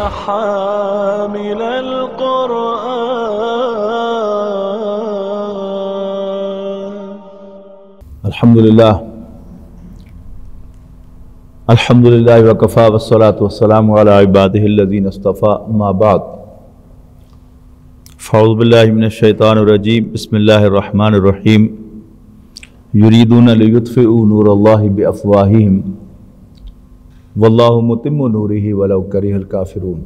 حامل القرآن. الحمد للہ وکفا والصلاة والسلام علی عباده الذین اصطفى اما بعد فاعوذ باللہ من الشیطان الرجیم بسم اللہ الرحمن الرحیم یریدون لیطفئوا نور اللہ بافواہہم واللہ متم نورہ ولو کرہ الکافرون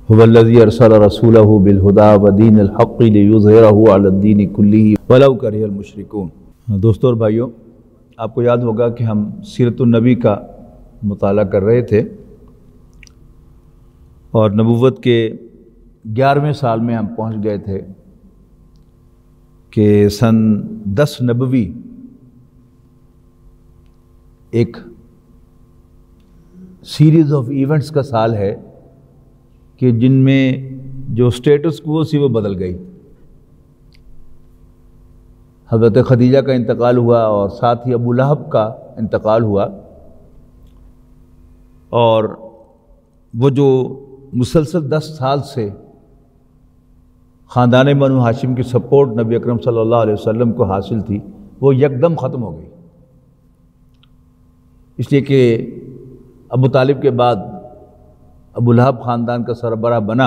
هو الذی ارسل رسولہ بالہدی ودین الحق لیظہرہ علی الدین کلہ ولو کرہ المشرکون. دوستو اور بھائیوں، آپ کو یاد ہوگا کہ ہم سیرت النبی کا مطالعہ کر رہے تھے اور نبوت کے 11ویں سال میں ہم پہنچ گئے تھے کہ سن 10 نبوی ایک سیریز آف ایونٹس کا سال ہے کہ جن میں جو سٹیٹس کو سی وہ بدل گئی. حضرت خدیجہ کا انتقال ہوا اور ساتھ ہی ابو لہب کا انتقال ہوا، اور وہ جو مسلسل 10 سال سے خاندان بنو ہاشم کی سپورٹ نبی اکرم صلی اللہ علیہ وسلم کو حاصل تھی وہ یکدم ختم ہو گئی، اس لیے کہ ابو طالب کے بعد ابو لہب خاندان کا سربراہ بنا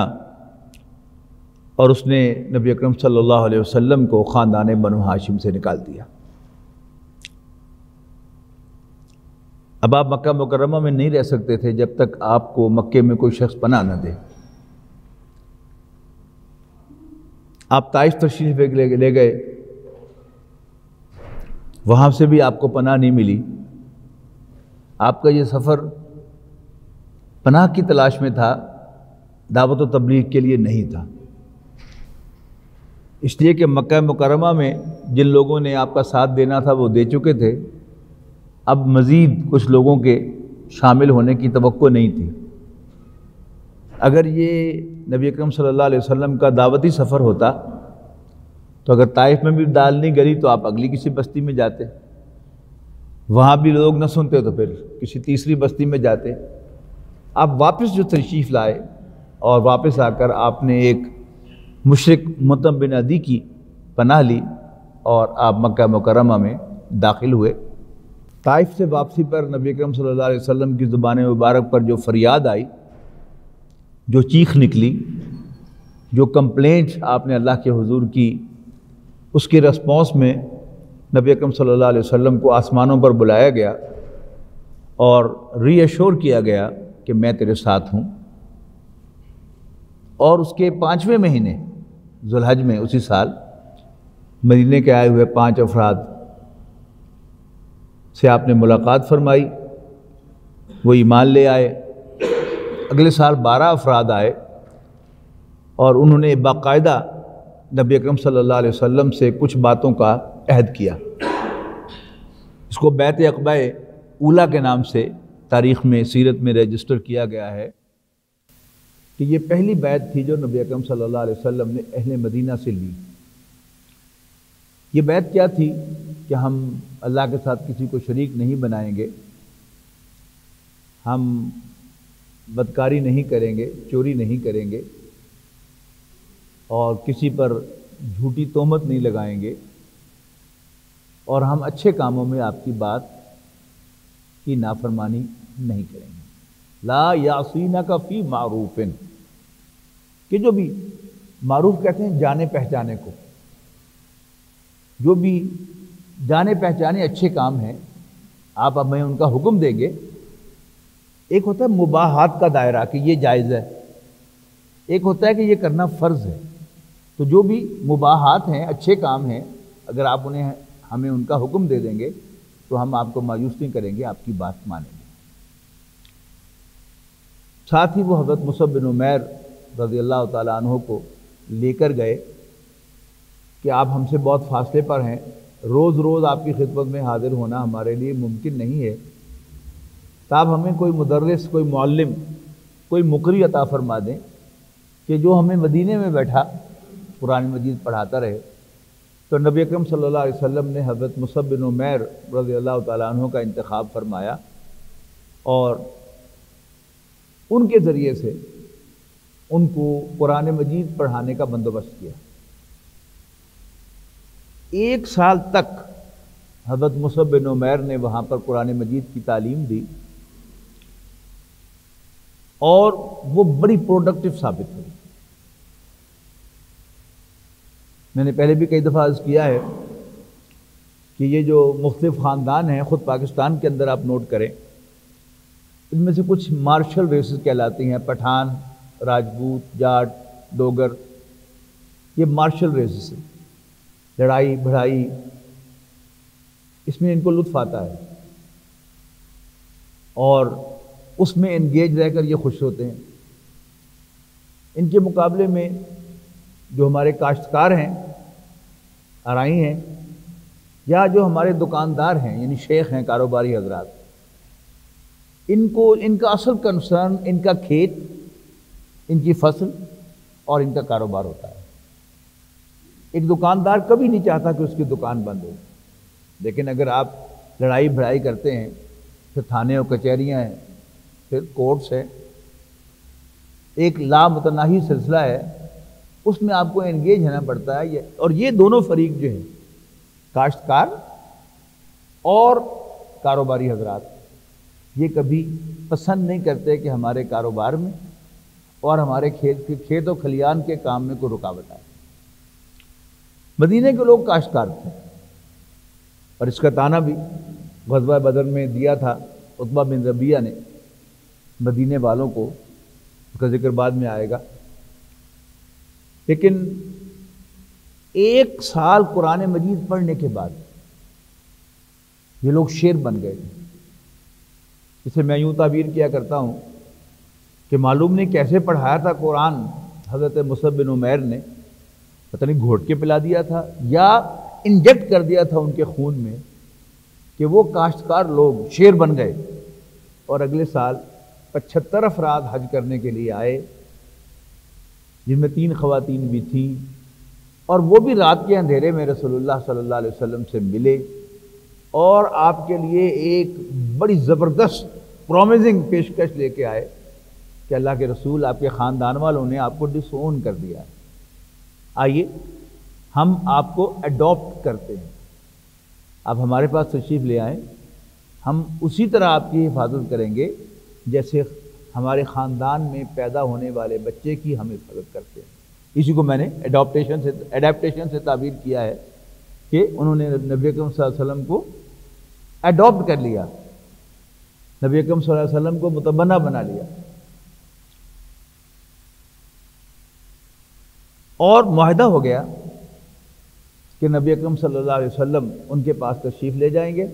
اور اس نے نبی اکرم صلی اللہ علیہ وسلم کو خاندان بنو ہاشم سے نکال دیا. اب آپ مکہ مکرمہ میں نہیں رہ سکتے تھے جب تک آپ کو مکے میں کوئی شخص پناہ نہ دے. آپ طائف تشریف لے گئے، وہاں سے بھی آپ کو پناہ نہیں ملی. آپ کا یہ سفر پناہ کی تلاش میں تھا، دعوت و تبلیغ کے لیے نہیں تھا، اس لیے کہ مکہ مکرمہ میں جن لوگوں نے آپ کا ساتھ دینا تھا وہ دے چکے تھے. اب مزید کچھ لوگوں کے شامل ہونے کی توقع نہیں تھی. اگر یہ نبی اکرم صلی اللہ علیہ وسلم کا دعوتی سفر ہوتا تو اگر طائف میں بھی دال نہیں گلی تو آپ اگلی کسی بستی میں جاتے، وہاں بھی لوگ نہ سنتے تو پھر کسی تیسری بستی میں جاتے. آپ واپس جو تشریف لائے اور واپس آ کر آپ نے ایک مشرک مطعم بن عدی کی پناہ لی اور آپ مکہ مکرمہ میں داخل ہوئے. طائف سے واپسی پر نبی اکرم صلی اللہ علیہ وسلم کی زبان مبارک پر جو فریاد آئی، جو چیخ نکلی، جو کمپلینٹ آپ نے اللہ کے حضور کی، اس کے رسپانس میں نبی اکرم صلی اللہ علیہ وسلم کو آسمانوں پر بلایا گیا اور ری ایشور کیا گیا کہ میں تیرے ساتھ ہوں. اور اس کے 5ویں مہینے ذو الحج میں اسی سال مدینے کے آئے ہوئے 5 افراد سے آپ نے ملاقات فرمائی، وہ ایمان لے آئے. اگلے سال 12 افراد آئے اور انہوں نے باقاعدہ نبی اکرم صلی اللہ علیہ وسلم سے کچھ باتوں کا عہد کیا. اس کو بیعت عقبہ اولیٰ کے نام سے تاریخ میں سیرت میں رجسٹر کیا گیا ہے کہ یہ پہلی بیعت تھی جو نبی اکرم صلی اللہ علیہ وسلم نے اہل مدینہ سے لی. یہ بیعت کیا تھی کہ ہم اللہ کے ساتھ کسی کو شریک نہیں بنائیں گے، ہم بدکاری نہیں کریں گے، چوری نہیں کریں گے، اور کسی پر جھوٹی تہمت نہیں لگائیں گے، اور ہم اچھے کاموں میں آپ کی بات کی نافرمانی نہیں کریں گے. لا یعصینک فی معروف، کہ جو بھی معروف کہتے ہیں جانے پہچانے کو، جو بھی جانے پہچانے اچھے کام ہیں آپ ہمیں ان کا حکم دیں گے. ایک ہوتا ہے مباحات کا دائرہ کہ یہ جائز ہے، ایک ہوتا ہے کہ یہ کرنا فرض ہے. تو جو بھی مباحات ہیں، اچھے کام ہیں، اگر آپ انہیں ہمیں ان کا حکم دے دیں گے تو ہم آپ کو مایوس نہیں کریں گے، آپ کی بات مانیں گے. ساتھ ہی وہ حضرت مصعب بن عمیر رضی اللہ تعالیٰ عنہ کو لے کر گئے کہ آپ ہم سے بہت فاصلے پر ہیں، روز روز آپ کی خدمت میں حاضر ہونا ہمارے لیے ممکن نہیں ہے، تو آپ ہمیں کوئی مدرس، کوئی معلم، کوئی مقری عطا فرما دیں کہ جو ہمیں مدینے میں بیٹھا قرآن مجید پڑھاتا رہے. تو نبی اکرم صلی اللہ علیہ وسلم نے حضرت مصعب بن عمیر رضی اللہ تعالیٰ عنہ کا انتخاب فرمایا اور ان کے ذریعے سے ان کو قرآن مجید پڑھانے کا بندوبست کیا۔ 1 سال تک حضرت مصعب بن عمیر نے وہاں پر قرآن مجید کی تعلیم دی اور وہ بڑی پروڈکٹیو ثابت ہوئی۔ میں نے پہلے بھی کئی دفعہ عرض کیا ہے کہ یہ جو مختلف خاندان ہیں خود پاکستان کے اندر آپ نوٹ کریں، ان میں سے کچھ مارشل ریسز کہلاتی ہیں، پٹھان، راجپوت، جاٹ، ڈوگر، یہ مارشل ریسز ہیں، لڑائی بھڑائی، اس میں ان کو لطف آتا ہے اور اس میں انگیج رہ کر یہ خوش ہوتے ہیں۔ ان کے مقابلے میں جو ہمارے کاشتکار ہیں، آرائی ہیں، یا جو ہمارے دکاندار ہیں یعنی شیخ ہیں، کاروباری حضرات، ان کا اصل کنسرن ان کا کھیت، ان کی فصل اور ان کا کاروبار ہوتا ہے۔ ایک دکاندار کبھی نہیں چاہتا کہ اس کی دکان بند ہو، لیکن اگر آپ لڑائی بھڑائی کرتے ہیں، پھر تھانے اور کچہریاں ہیں، پھر کورٹس ہیں، ایک لامتناہی سلسلہ ہے، اس میں آپ کو انگیج ہونا پڑتا ہے۔ اور یہ دونوں فریق جو ہیں، کاشتکار اور کاروباری حضرات، یہ کبھی پسند نہیں کرتے کہ ہمارے کاروبار میں اور ہمارے کھیت و کھلیان کے کام میں کوئی رکاوٹ آئے۔ مدینے کے لوگ کاشتکار تھے اور اس کا تانا بھی غزوہ بدر میں دیا تھا عتبہ بن ربیعہ نے مدینے والوں کو، اس کا ذکر بعد میں آئے گا۔ لیکن 1 سال قرآن مجید پڑھنے کے بعد یہ لوگ شیر بن گئے۔ اسے میں یوں تعبیر کیا کرتا ہوں کہ معلوم نہیں کیسے پڑھایا تھا قرآن حضرت مصعب بن عمیر نے، پتہ نہیں گھوٹ کے پلا دیا تھا یا انجیکٹ کر دیا تھا ان کے خون میں، کہ وہ کاشتکار لوگ شیر بن گئے اور اگلے سال 75 افراد حج کرنے کے لیے آئے، جن میں 3 خواتین بھی تھیں، اور وہ بھی رات کے اندھیرے میں رسول اللہ صلی اللہ علیہ وسلم سے ملے اور آپ کے لیے ایک بڑی زبردست پرومزنگ پیشکش لے کے آئے کہ اللہ کے رسول، آپ کے خاندان والوں نے آپ کو ڈس اون کر دیا ہے، آئیے ہم آپ کو اڈاپٹ کرتے ہیں، آپ ہمارے پاس تشریف لے آئیں، ہم اسی طرح آپ کی حفاظت کریں گے جیسے ہمارے خاندان میں پیدا ہونے والے بچے کی ہم حفاظت کرتے ہیں۔ اسی کو میں نے ایڈیپٹیشن سے تعبیر کیا ہے کہ انہوں نے نبی اکرم صلی اللہ علیہ وسلم کو اڈاپٹ کر لیا، نبی اکرم صلی اللہ علیہ وسلم کو متبنہ بنا لیا، اور معاہدہ ہو گیا کہ نبی اکرم صلی اللہ علیہ وسلم ان کے پاس تشریف لے جائیں گے۔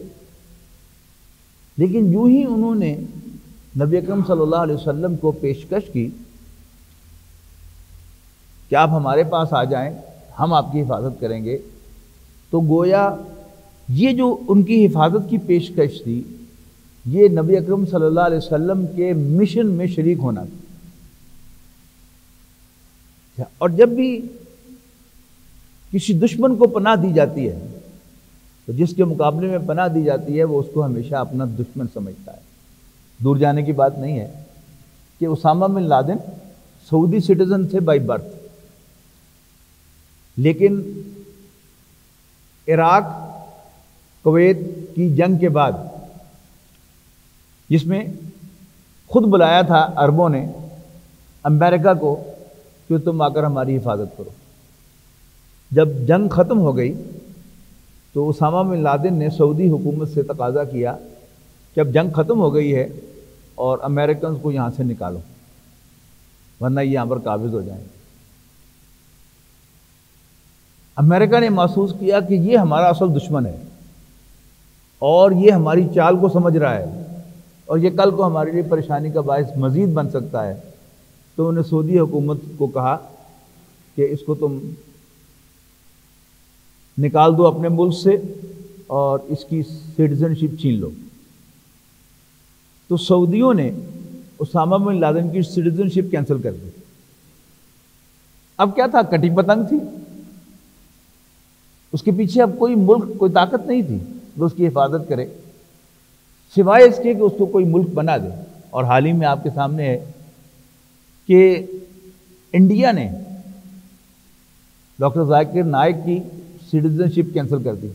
لیکن یوں ہی انہوں نے نبی اکرم صلی اللہ علیہ وسلم کو پیشکش کی کہ آپ ہمارے پاس آ جائیں، ہم آپ کی حفاظت کریں گے، تو گویا یہ جو ان کی حفاظت کی پیشکش تھی، یہ نبی اکرم صلی اللہ علیہ وسلم کے مشن میں شریک ہونا تھا۔ اور جب بھی کسی دشمن کو پناہ دی جاتی ہے تو جس کے مقابلے میں پناہ دی جاتی ہے وہ اس کو ہمیشہ اپنا دشمن سمجھتا ہے۔ دور جانے کی بات نہیں ہے کہ اسامہ بن لادن سعودی سٹیزن تھے بائی برتھ، لیکن عراق کویت کی جنگ کے بعد، جس میں خود بلایا تھا عربوں نے امریکہ کو کہ تم آ کر ہماری حفاظت کرو، جب جنگ ختم ہو گئی تو اسامہ بن لادن نے سعودی حکومت سے تقاضا کیا کہ اب جنگ ختم ہو گئی ہے اور امریکنز کو یہاں سے نکالو ورنہ یہ یہاں پر قابض ہو جائیں۔ امریکہ نے محسوس کیا کہ یہ ہمارا اصل دشمن ہے اور یہ ہماری چال کو سمجھ رہا ہے اور یہ کل کو ہمارے لیے پریشانی کا باعث مزید بن سکتا ہے، تو انہوں نے سعودی حکومت کو کہا کہ اس کو تم نکال دو اپنے ملک سے اور اس کی سٹیزن شپ چھین لو۔ تو سعودیوں نے اسامہ بن لادن کی سٹیزن شپ کینسل کر دی۔ اب کیا تھا، کٹی پتنگ تھی، اس کے پیچھے اب کوئی ملک، کوئی طاقت نہیں تھی جو اس کی حفاظت کرے سوائے اس کے کہ اس کو کوئی ملک بنا دے۔ اور حال ہی میں آپ کے سامنے ہے کہ انڈیا نے ڈاکٹر ذاکر نائک کی سٹیزن شپ کینسل کر دی،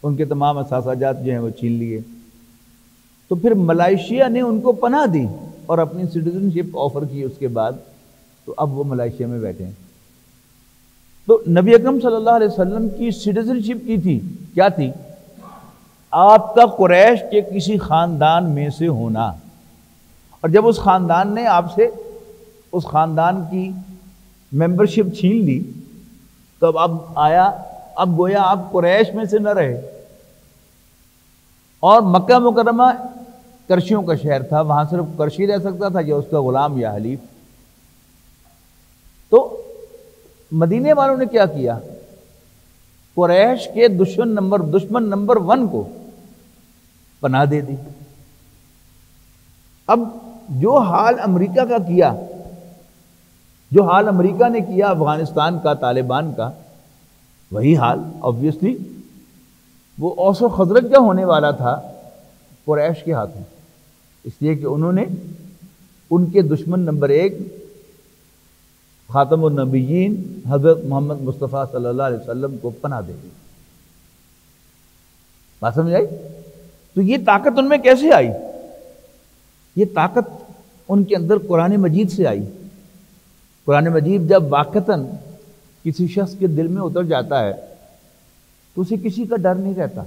ان کے تمام اثاثات جو ہیں وہ چھین لیے، تو پھر ملائیشیا نے ان کو پناہ دی اور اپنی سٹیزن شپ آفر کی اس کے بعد، تو اب وہ ملائیشیا میں بیٹھے ہیں۔ تو نبی اکرم صلی اللہ علیہ وسلم کی سٹیزن شپ کی تھی کیا تھی؟ آپ کا قریش کے کسی خاندان میں سے ہونا، اور جب اس خاندان نے آپ سے اس خاندان کی ممبرشپ چھین لی تو اب گویا آپ قریش میں سے نہ رہے، اور مکہ مکرمہ کرشیوں کا شہر تھا، وہاں صرف کرشی رہ سکتا تھا یا اس کا غلام یا حلیف۔ تو مدینے والوں نے کیا کیا؟ قریش کے دشمن نمبر 1 کو پناہ دے دی۔ اب جو حال امریکہ کا کیا، جو حال امریکہ نے کیا افغانستان کا، طالبان کا، وہی حال obviously وہ اوس و خزرج کا ہونے والا تھا قریش کے ہاتھوں، اس لیے کہ انہوں نے ان کے دشمن نمبر 1 خاتم النبیین حضرت محمد مصطفیٰ صلی اللہ علیہ وسلم کو پناہ دے دی۔ بات سمجھ آئی؟ تو یہ طاقت ان میں کیسے آئی؟ یہ طاقت ان کے اندر قرآن مجید سے آئی۔ قرآن مجید جب واقعتاً کسی شخص کے دل میں اتر جاتا ہے تو اسے کسی کا ڈر نہیں رہتا۔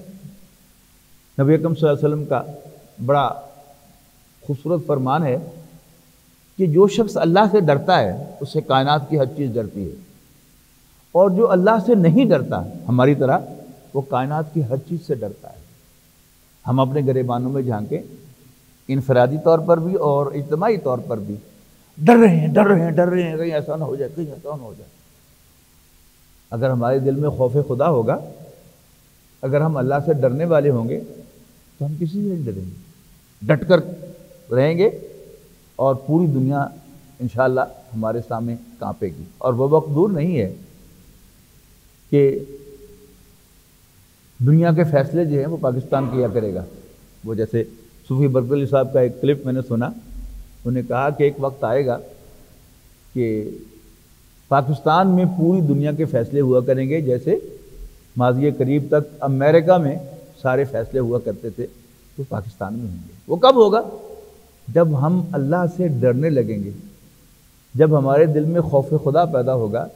نبی اکرم صلی اللہ علیہ وسلم کا بڑا خوبصورت فرمان ہے کہ جو شخص اللہ سے ڈرتا ہے اس سے کائنات کی ہر چیز ڈرتی ہے، اور جو اللہ سے نہیں ڈرتا ہماری طرح، وہ کائنات کی ہر چیز سے ڈرتا ہے۔ ہم اپنے گریبانوں میں جھانکیں، انفرادی طور پر بھی اور اجتماعی طور پر بھی ڈر رہے ہیں کہیں ایسا نہ ہو جائے، کہیں ایسا نہ ہو جائے۔ اگر ہمارے دل میں خوف خدا ہوگا، اگر ہم اللہ سے ڈرنے والے ہوں گے تو ہم کسی سے نہیں ڈریں گے، ڈٹ کر رہیں گے، اور پوری دنیا انشاءاللہ ہمارے سامنے کانپے گی۔ اور وہ وقت دور نہیں ہے کہ دنیا کے فیصلے جو ہیں وہ پاکستان کیا کرے گا۔ وہ جیسے صوفی برکلی صاحب کا ایک کلپ میں نے سنا، انہوں نے کہا کہ ایک وقت آئے گا کہ پاکستان میں پوری دنیا کے فیصلے ہوا کریں گے، جیسے ماضی قریب تک امریکہ میں سارے فیصلے ہوا کرتے تھے، تو پاکستان میں ہوں گے۔ وہ کب ہوگا؟ جب ہم اللہ سے ڈرنے لگیں گے، جب ہمارے دل میں خوف خدا پیدا ہوگا،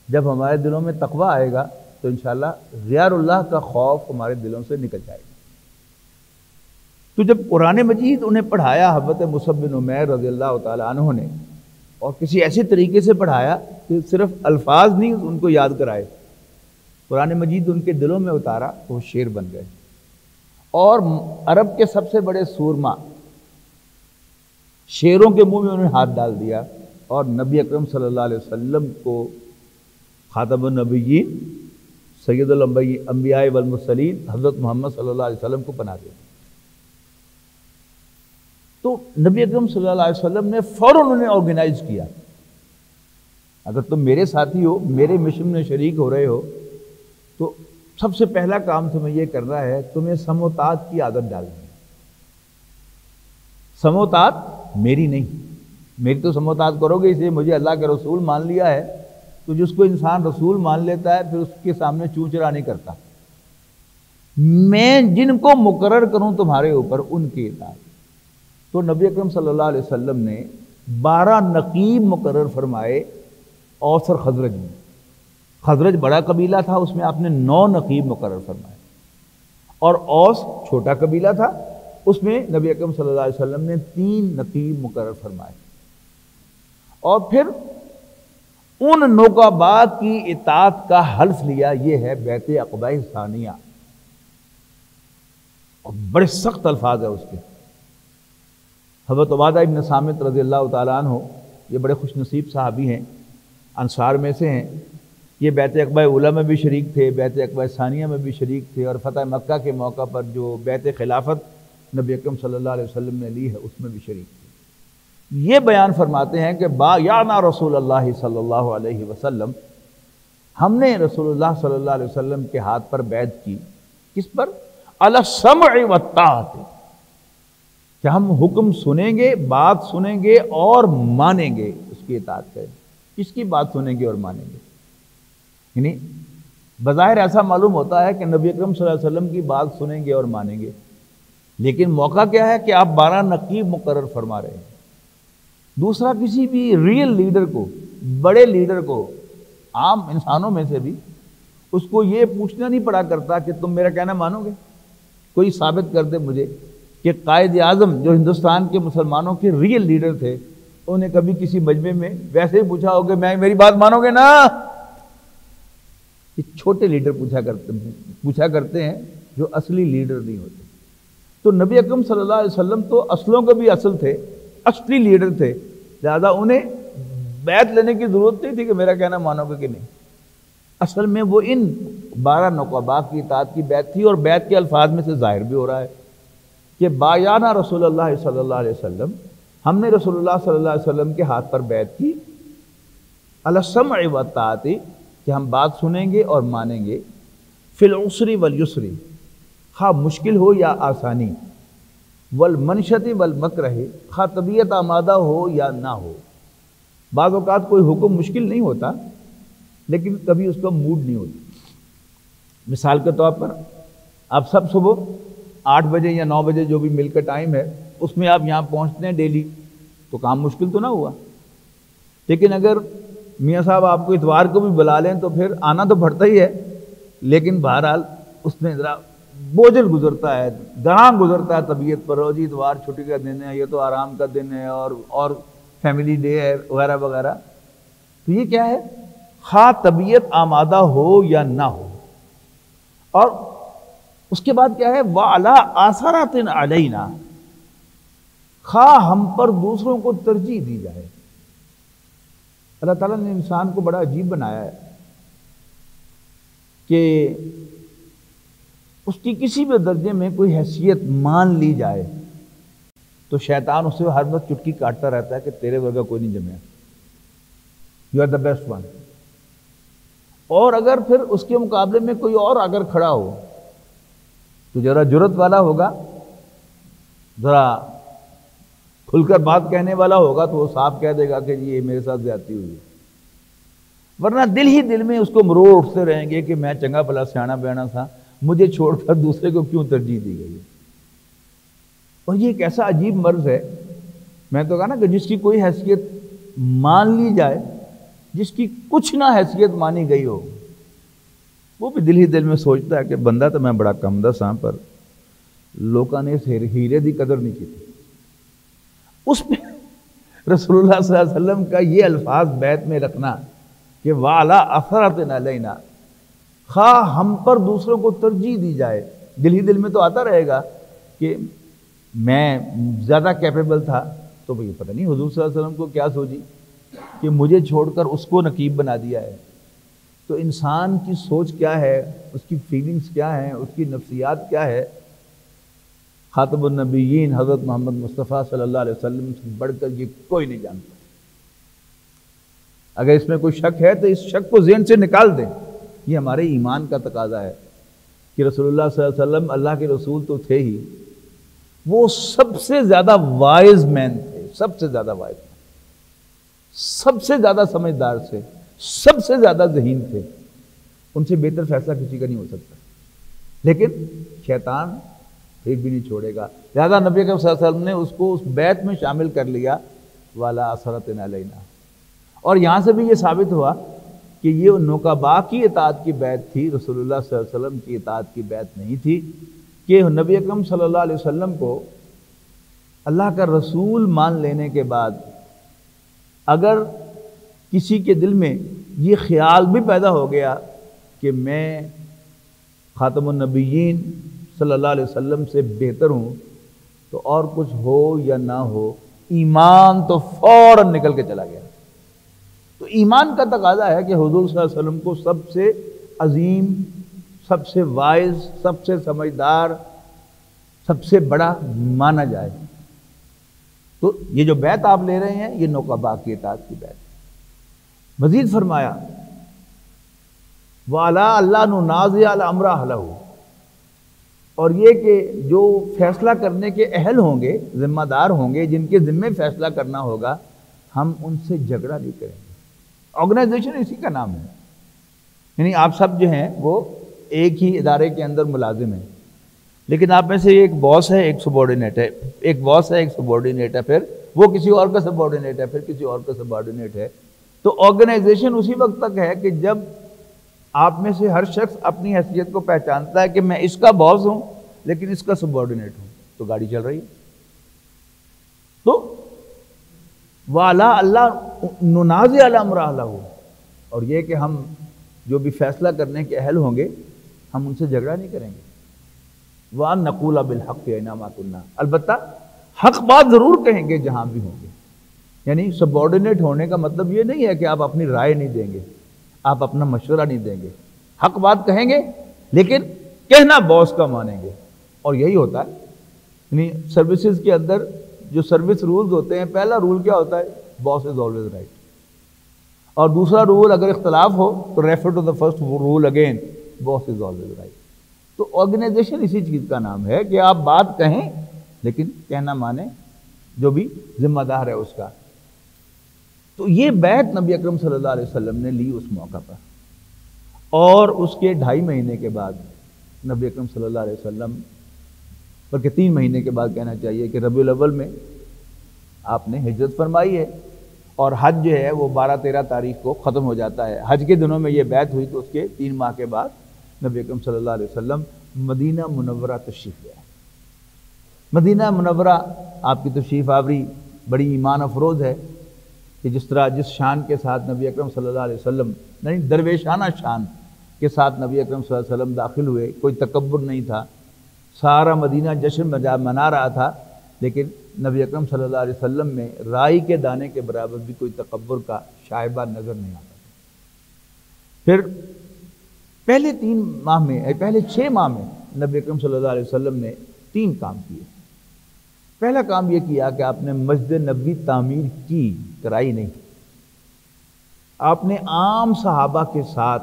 جب ہمارے دلوں میں تقویٰ آئے گا، تو انشاءاللہ غیر اللہ کا خوف ہمارے دلوں سے نکل جائے گا۔ تو جب قرآن مجید انہیں پڑھایا حضرت مصعب بن عمیر رضی اللہ تعالیٰ عنہ نے، اور کسی ایسے طریقے سے پڑھایا کہ صرف الفاظ نہیں ان کو یاد کرائے، قرآن مجید ان کے دلوں میں اتارا تو وہ شیر بن گئے، اور عرب کے سب سے بڑے سورما شیروں کے منہ میں انہوں نے ہاتھ ڈال دیا، اور نبی اکرم صلی اللہ علیہ وسلم کو خاتم النبیین سید الانبیاء والمرسلین حضرت محمد صلی اللہ علیہ وسلم کو پناہ دیا۔ تو نبی اکرم صلی اللہ علیہ وسلم نے فوراً انہیں آرگنائز کیا، اگر تم میرے ساتھی ہو، میرے مشن میں شریک ہو رہے ہو، تو سب سے پہلا کام تمہیں یہ کرنا ہے، تمہیں سموتات کی عادت ڈالنی ہے۔ سموتات میری نہیں، میری تو سموتات کرو گے، اس لیے مجھے اللہ کے رسول مان لیا ہے، تو جس کو انسان رسول مان لیتا ہے پھر اس کے سامنے چونچرا نہیں کرتا۔ میں جن کو مقرر کروں تمہارے اوپر، ان کی اطاعت۔ تو نبی اکرم صلی اللہ علیہ وسلم نے 12 نقیب مقرر فرمائے اوس اور خزرج میں۔ خزرج بڑا قبیلہ تھا، اس میں آپ نے 9 نقیب مقرر فرمائے، اور اوس چھوٹا قبیلہ تھا، اس میں نبی اکرم صلی اللہ علیہ وسلم نے 3 نقیب مقرر فرمائے، اور پھر ان نقباء کی اطاعت کا حلف لیا۔ یہ ہے بیعت عقبہ ثانیہ، اور بڑے سخت الفاظ ہیں اس کے۔ حضرت عبادہ ابن صامت رضی اللہ تعالیٰ عنہ، یہ بڑے خوش نصیب صحابی ہیں، انصار میں سے ہیں، یہ بیعت عقبہ اولیٰ میں بھی شریک تھے، بیعت عقبہ ثانیہ میں بھی شریک تھے، اور فتح مکہ کے موقع پر جو بیعت خلافت نبی اکرم صلی اللہ علیہ وسلم نے لی ہے اس میں بھی شریک تھے۔ یہ بیان فرماتے ہیں کہ بایعنا رسول اللہ صلی اللہ علیہ وسلم، ہم نے رسول اللہ صلی اللہ علیہ وسلم کے ہاتھ پر بیعت کی، کس پر؟ علی السمع والطاعت، کہ ہم حکم سنیں گے، بات سنیں گے اور مانیں گے، اس کی اطاعت کریں۔ کس کی بات سنیں گے اور مانیں گے؟ یعنی بظاہر ایسا معلوم ہوتا ہے کہ نبی اکرم صلی اللہ علیہ وسلم کی بات سنیں گے اور مانیں گے، لیکن موقع کیا ہے کہ آپ 12 نقیب مقرر فرما رہے ہیں۔ دوسرا، کسی بھی ریئل لیڈر کو، بڑے لیڈر کو، عام انسانوں میں سے بھی اس کو یہ پوچھنا نہیں پڑا کرتا کہ تم میرا کہنا مانو گے۔ کوئی ثابت کر دے مجھے کہ قائد اعظم جو ہندوستان کے مسلمانوں کے ریئل لیڈر تھے، انہیں کبھی کسی مجمع میں ویسے ہی پوچھا ہو کہ میری بات مانو گے نا؟ یہ چھوٹے لیڈر پوچھا کرتے ہیں جو اصلی لیڈر نہیں ہوتے۔ تو نبی اکرم صلی اللہ علیہ وسلم تو اصلوں کے بھی اصل تھے، اصلی لیڈر تھے، لہذا انہیں بیعت لینے کی ضرورت نہیں تھی کہ میرا کہنا مانو گے کہ نہیں۔ اصل میں وہ ان 12 نقباء کی اطاعت کی بیعت تھی، اور بیعت کے الفاظ میں سے ظاہر بھی ہو رہا ہے کہ بایعنا رسول اللہ صلی اللہ علیہ وسلم، ہم نے رسول اللہ صلی اللہ علیہ وسلم کے ہاتھ پر بیعت کی، علی السمع والطاعت، کہ ہم بات سنیں گے اور مانیں گے، فی العسر والیسر، خواہ مشکل ہو یا آسانی، والمنشط والمکرہ، خواہ طبیعت آمادہ ہو یا نہ ہو۔ بعض اوقات کوئی حکم مشکل نہیں ہوتا لیکن کبھی اس کا موڈ نہیں ہوتا۔ مثال کے طور پر آپ سب صبح 8 بجے یا 9 بجے جو بھی مل کا ٹائم ہے اس میں آپ یہاں پہنچتے ہیں ڈیلی، تو کام مشکل تو نہ ہوا، لیکن اگر میاں صاحب آپ کو اتوار کو بھی بلا لیں تو پھر آنا تو پڑتا ہی ہے، لیکن بہرحال اس میں ذرا بوجھل گزرتا ہے، گراں گزرتا ہے طبیعت پر۔ جی اتوار چھٹی کا دن ہے، یہ تو آرام کا دن ہے، اور فیملی ڈے ہے وغیرہ وغیرہ۔ تو یہ کیا ہے؟ خواہ طبیعت آمادہ ہو یا نہ ہو۔ اور اس کے بعد کیا ہے؟ وَعَلَىٰ آثَرَةٍ عَلَيْنَا، خواہ ہم پر دوسروں کو ترجیح دی جائے۔ اللہ تعالیٰ نے انسان کو بڑا عجیب بنایا ہے کہ اس کی کسی بھی درجے میں کوئی حیثیت مان لی جائے تو شیطان اسے ہر وقت چٹکی کاٹتا رہتا ہے کہ تیرے ورگا کوئی نہیں جمیا، you are the best one. اور اگر پھر اس کے مقابلے میں کوئی اور اگر کھڑا ہو تو ذرا جرت والا ہوگا، ذرا کھل کر بات کہنے والا ہوگا تو وہ صاف کہہ دے گا کہ جی یہ میرے ساتھ زیادتی ہوئی ہے، ورنہ دل ہی دل میں اس کو مروڑ اٹھتے رہیں گے کہ میں چنگا بھلا سیانا بیانا تھا، مجھے چھوڑ کر دوسرے کو کیوں ترجیح دی گئی ہے۔ اور یہ ایک ایسا عجیب مرض ہے، میں تو کہا نا کہ جس کی کوئی حیثیت مان لی جائے، جس کی کچھ نہ حیثیت مانی گئی ہو، وہ بھی دل ہی دل میں سوچتا ہے کہ بندہ تو میں بڑا کم دس ہاں، پر لوکاں نے اس ہیرے دی قدر نہیں کی تھی۔ اس میں رسول اللہ صلی اللہ علیہ وسلم کا یہ الفاظ بیت میں رکھنا کہ وَعَلَىٰ أَثَرَةٍ عَلَيْنَا، خواہ ہم پر دوسروں کو ترجیح دی جائے، دل ہی دل میں تو آتا رہے گا کہ میں زیادہ کیپیبل تھا، تو بھئی پتہ نہیں حضور صلی اللہ علیہ وسلم کو کیا سوچی کہ مجھے چھوڑ کر اس کو نقیب بنا دیا ہے۔ تو انسان کی سوچ کیا ہے، اس کی فیلنگز کیا ہیں، اس کی نفسیات کیا ہے، خاتم النبیین حضرت محمد مصطفیٰ صلی اللہ علیہ وسلم سے بڑھ کر یہ کوئی نہیں جانتا۔ اگر اس میں کوئی شک ہے تو اس شک کو ذہن سے نکال دیں۔ یہ ہمارے ایمان کا تقاضا ہے کہ رسول اللہ صلی اللہ علیہ وسلم اللہ کے رسول تو تھے ہی، وہ سب سے زیادہ وائز مین تھے، سب سے زیادہ وائز مین، سب سے زیادہ سمجھدار تھے، سب سے زیادہ ذہین تھے، ان سے بہتر فیصلہ کسی کا نہیں ہو سکتا، لیکن شیطان پھر بھی نہیں چھوڑے گا۔ لہذا نبی اکرم صلی اللہ علیہ وسلم نے اس کو اس بیعت میں شامل کر لیا، وَعَلَىٰ أَثَرَةٍ عَلَيْنَا۔ اور یہاں سے بھی یہ ثابت ہوا کہ یہ نقباء کی اطاعت کی بیعت تھی، رسول اللہ صلی اللہ علیہ وسلم کی اطاعت کی بیعت نہیں تھی، کہ نبی اکرم صلی اللہ علیہ وسلم کو اللہ کا رسول مان لینے کے بعد اگر کسی کے دل میں یہ خیال بھی پیدا ہو گیا کہ میں خاتم النبیین صلی اللہ علیہ وسلم سے بہتر ہوں، تو اور کچھ ہو یا نہ ہو، ایمان تو فوراً نکل کے چلا گیا۔ تو ایمان کا تقاضا ہے کہ حضور صلی اللہ علیہ وسلم کو سب سے عظیم، سب سے وائز، سب سے سمجھدار، سب سے بڑا مانا جائے۔ تو یہ جو بیعت آپ لے رہے ہیں یہ نقباء کی اطاعت کی بیعت ہے۔ مزید فرمایا وَعَلَىٰ أَلَّا نُنَازِعَ الْأَمْرَ أَهْلَهُ، اور یہ کہ جو فیصلہ کرنے کے اہل ہوں گے، ذمہ دار ہوں گے، جن کے ذمے فیصلہ کرنا ہوگا، ہم ان سے جھگڑا نہیں کریں گے۔ آرگنائزیشن اسی کا نام ہے، یعنی آپ سب جو ہیں وہ ایک ہی ادارے کے اندر ملازم ہیں، لیکن آپ میں سے ایک باس ہے، ایک سبارڈینیٹ ہے، ایک باس ہے، ایک سبارڈینیٹ ہے، پھر وہ کسی اور کا سبارڈینیٹ ہے، پھر کسی اور کا سبارڈینیٹ ہے۔ تو آرگنائزیشن اسی وقت تک ہے کہ جب آپ میں سے ہر شخص اپنی حیثیت کو پہچانتا ہے کہ میں اس کا باس ہوں لیکن اس کا سبارڈینیٹ ہوں، تو گاڑی چل رہی ہے۔ تو وَعَلَىٰ اللَّهِ نُنَازِعَ الْأَمْرَ أَهْلَهُ، اور یہ کہ ہم جو بھی فیصلہ کرنے کے اہل ہوں گے ہم ان سے جھگڑا نہیں کریں گے۔ وَأَن نَقُولَ بِالْحَقِّ أَيْنَمَا كُنَّا، البتہ حق بات ضرور کہیں گے جہاں بھی ہوں گے۔ یعنی سبارڈینیٹ ہونے کا مطلب یہ نہیں ہے کہ آپ اپنی رائے نہیں دیں گے، آپ اپنا مشورہ نہیں دیں گے، حق بات کہیں گے لیکن کہنا باس کا مانیں گے۔ اور یہی ہوتا ہے، یعنی سروسز کے اندر جو سروس رولز ہوتے ہیں، پہلا رول کیا ہوتا ہے؟ باس از آلویز رائٹ، اور دوسرا رول اگر اختلاف ہو تو refer to the first rule again, boss is always right. تو آرگنائزیشن اسی چیز کا نام ہے کہ آپ بات کہیں لیکن کہنا مانیں جو بھی ذمہ دار ہے اس کا۔ تو یہ بیعت نبی اکرم صلی اللہ علیہ وسلم نے لی اس موقع پر، اور اس کے 2.5 مہینے کے بعد نبی اکرم صلی اللہ علیہ وسلم، بلکہ 3 مہینے کے بعد کہنا چاہیے کہ ربیع الاول میں آپ نے ہجرت فرمائی ہے، اور حج جو ہے وہ 12-13 تاریخ کو ختم ہو جاتا ہے۔ حج کے دنوں میں یہ بیعت ہوئی تو اس کے 3 ماہ کے بعد نبی اکرم صلی اللہ علیہ وسلم مدینہ منورہ تشریف لے آئے۔ مدینہ منورہ آپ کی تشریف آوری بڑی ایمان افروز ہے کہ جس طرح جس شان کے ساتھ نبی اکرم صلی اللہ علیہ وسلم، یعنی درویشانہ شان کے ساتھ نبی اکرم صلی اللہ علیہ وسلم داخل ہوئے، کوئی تکبر نہیں تھا، سارا مدینہ جشن منا رہا تھا، لیکن نبی اکرم صلی اللہ علیہ وسلم میں رائی کے دانے کے برابر بھی کوئی تکبر کا شائبہ نظر نہیں آتا۔ پھر پہلے 3 ماہ میں، پہلے 6 ماہ میں نبی اکرم صلی اللہ علیہ وسلم نے 3 کام کیے۔ پہلا کام یہ کیا کہ آپ نے مسجد نبوی تعمیر کی، کرائی نہیں۔ آپ نے عام صحابہ کے ساتھ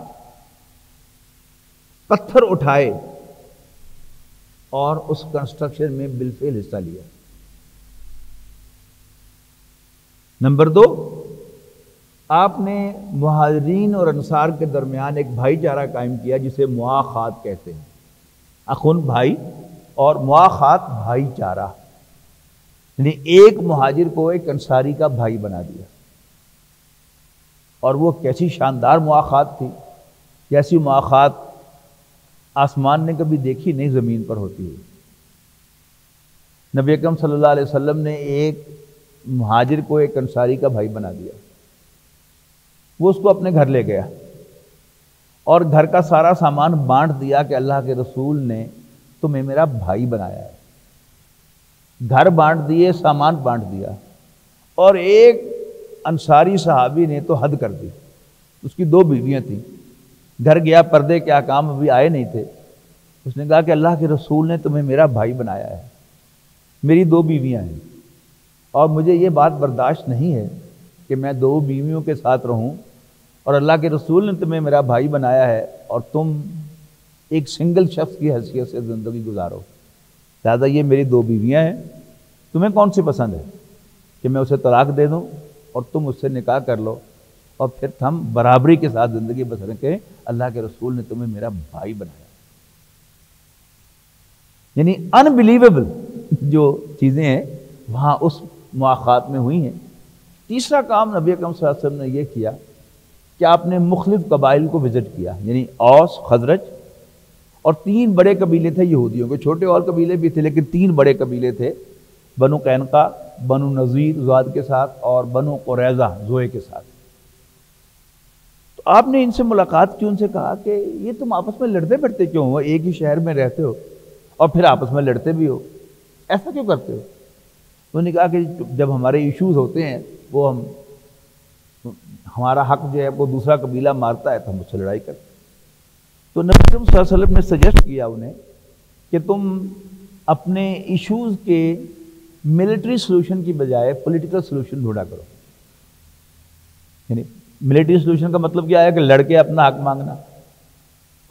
پتھر اٹھائے اور اس کنسٹرکشن میں بالفعل حصہ لیا۔ نمبر 2، آپ نے مہاجرین اور انصار کے درمیان ایک بھائی چارہ قائم کیا جسے مواخات کہتے ہیں، اخن بھائی اور مواخات بھائی چارہ، یعنی ایک مہاجر کو ایک انصاری کا بھائی بنا دیا۔ اور وہ کیسی شاندار مواخات تھی، کیسی مواخات آسمان نے کبھی دیکھی نہیں زمین پر ہوتی ہوئی۔ نبی اکرم صلی اللہ علیہ وسلم نے ایک مہاجر کو ایک انصاری کا بھائی بنا دیا، وہ اس کو اپنے گھر لے گیا اور گھر کا سارا سامان بانٹ دیا کہ اللہ کے رسول نے تمہیں میرا بھائی بنایا ہے۔ گھر بانٹ دیے، سامان بانٹ دیا، اور ایک انصاری صحابی نے تو حد کر دی، اس کی 2 بیویاں تھیں، گھر گیا، پردے کے احکام ابھی آئے نہیں تھے، اس نے کہا کہ اللہ کے رسول نے تمہیں میرا بھائی بنایا ہے، میری 2 بیویاں ہیں، اور مجھے یہ بات برداشت نہیں ہے کہ میں 2 بیویوں کے ساتھ رہوں، اور اللہ کے رسول نے تمہیں میرا بھائی بنایا ہے اور تم ایک سنگل شخص کی حیثیت سے زندگی گزارو، لہٰذا یہ میری 2 بیویاں ہیں، تمہیں کون سی پسند ہے کہ میں اسے طلاق دے دوں اور تم اس سے نکاح کر لو اور پھر ہم برابری کے ساتھ زندگی بسر کریں، اللہ کے رسول نے تمہیں میرا بھائی بنایا۔ یعنی انبلیویبل جو چیزیں ہیں وہاں اس مواخات میں ہوئی ہیں۔ تیسرا کام نبی اکرم صلی اللہ علیہ وسلم نے یہ کیا کہ آپ نے مختلف قبائل کو وزٹ کیا، یعنی اوس، خزرج، اور 3 بڑے قبیلے تھے یہودیوں کے، چھوٹے اور قبیلے بھی تھے لیکن 3 بڑے قبیلے تھے، بنو قینقاع، بنو نذیر زواد کے ساتھ، اور بنو قریظہ زوئے کے ساتھ۔ تو آپ نے ان سے ملاقات کی، ان سے کہا کہ یہ تم آپس میں لڑتے پھرتے کیوں ہو، ایک ہی شہر میں رہتے ہو اور پھر آپس میں لڑتے بھی ہو، ایسا کیوں کرتے ہو؟ انہوں نے کہا کہ جب ہمارے ایشوز ہوتے ہیں وہ ہمارا حق جو ہے وہ دوسرا قبیلہ مارتا ہے تو ہم اس سے لڑائی کرتے ہیں۔ تو نبی صلی اللہ علیہ وسلم نے سجیسٹ کیا انہیں کہ تم اپنے ایشوز کے ملٹری سلوشن کی بجائے پولیٹیکل سلوشن ڈھونڈا کرو۔ یعنی ملٹری سلوشن کا مطلب کیا ہے کہ لڑ کے اپنا حق مانگنا،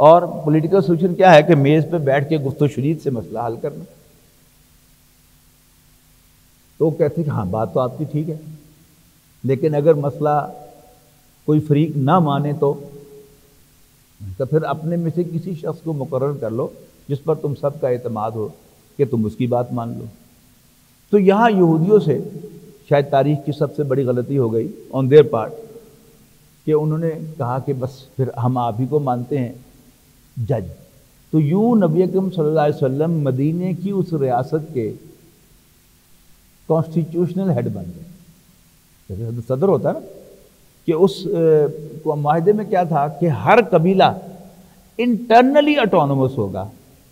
اور پولیٹیکل سولوشن کیا ہے کہ میز پہ بیٹھ کے گفت و شنید سے مسئلہ حل کرنا. تو وہ کہتے کہ ہاں بات تو آپ کی ٹھیک ہے، لیکن اگر مسئلہ کوئی فریق نہ مانے تو پھر اپنے میں سے کسی شخص کو مقرر کر لو جس پر تم سب کا اعتماد ہو کہ تم اس کی بات مان لو. تو یہاں یہودیوں سے شاید تاریخ کی سب سے بڑی غلطی ہو گئی آن دیئر پارٹ کہ انہوں نے کہا کہ بس پھر ہم آپ ہی کو مانتے ہیں جج. تو یوں نبی اکرم صلی اللہ علیہ وسلم مدینے کی اس ریاست کے کانسٹیٹیوشنل ہیڈ بن گئے. جیسے صدر ہوتا ہے نا، کہ اس معاہدے میں کیا تھا کہ ہر قبیلہ انٹرنلی اٹونومس ہوگا،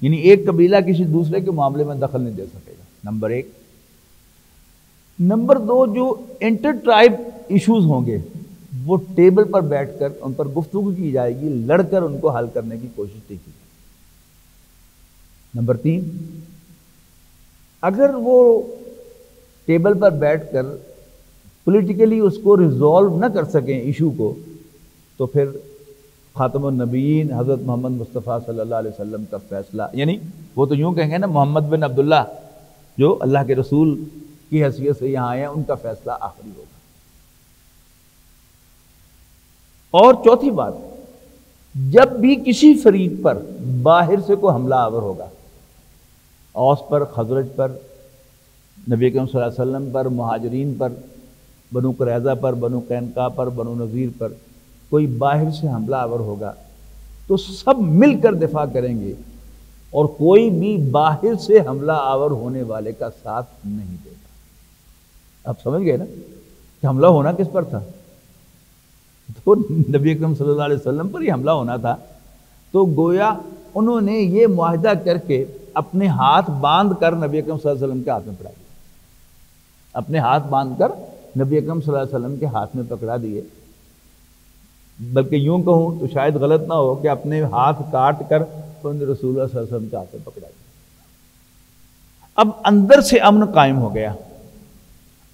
یعنی ایک قبیلہ کسی دوسرے کے معاملے میں دخل نہیں دے سکے گا، نمبر ایک. نمبر دو، جو انٹر ٹرائب ایشوز ہوں گے وہ ٹیبل پر بیٹھ کر ان پر گفتگو کی جائے گی، لڑ کر ان کو حل کرنے کی کوشش کی جائے گی. نمبر تین، اگر وہ ٹیبل پر بیٹھ کر پولیٹیکلی اس کو ریزالو نہ کر سکیں ایشو کو، تو پھر خاتم النبیین حضرت محمد مصطفیٰ صلی اللہ علیہ وسلم کا فیصلہ، یعنی وہ تو یوں کہیں گے نا محمد بن عبداللہ جو اللہ کے رسول کی حیثیت سے یہاں آئے ہیں، ان کا فیصلہ آخری ہوگا. اور چوتھی بات، جب بھی کسی فریق پر باہر سے کوئی حملہ آور ہوگا، اوس پر، خزرج پر، نبی اکرم صلی اللہ علیہ وسلم پر، مہاجرین پر، بنو قریظہ پر، بنو قینقاع پر، بنو نذیر پر کوئی باہر سے حملہ آور ہوگا تو سب مل کر دفاع کریں گے اور کوئی بھی باہر سے حملہ آور ہونے والے کا ساتھ نہیں دے گا. آپ سمجھ گئے نا کہ حملہ ہونا کس پر تھا؟ تو نبی اکرم صلی اللہ علیہ وسلم پر ہی حملہ ہونا تھا. تو گویا انہوں نے یہ معاہدہ کر کے اپنے ہاتھ باندھ کر نبی اکرم صلی اللہ علیہ وسلم کے ہاتھ میں پکڑا دیے، اپنے ہاتھ باندھ کر نبی اکرم صلی اللہ علیہ وسلم کے ہاتھ میں پکڑا دیے. بلکہ یوں کہوں تو شاید غلط نہ ہو کہ اپنے ہاتھ کاٹ کر رسول اللہ صلی اللہ علیہ وسلم کے ہاتھ میں پکڑا دیا. اب اندر سے امن قائم ہو گیا،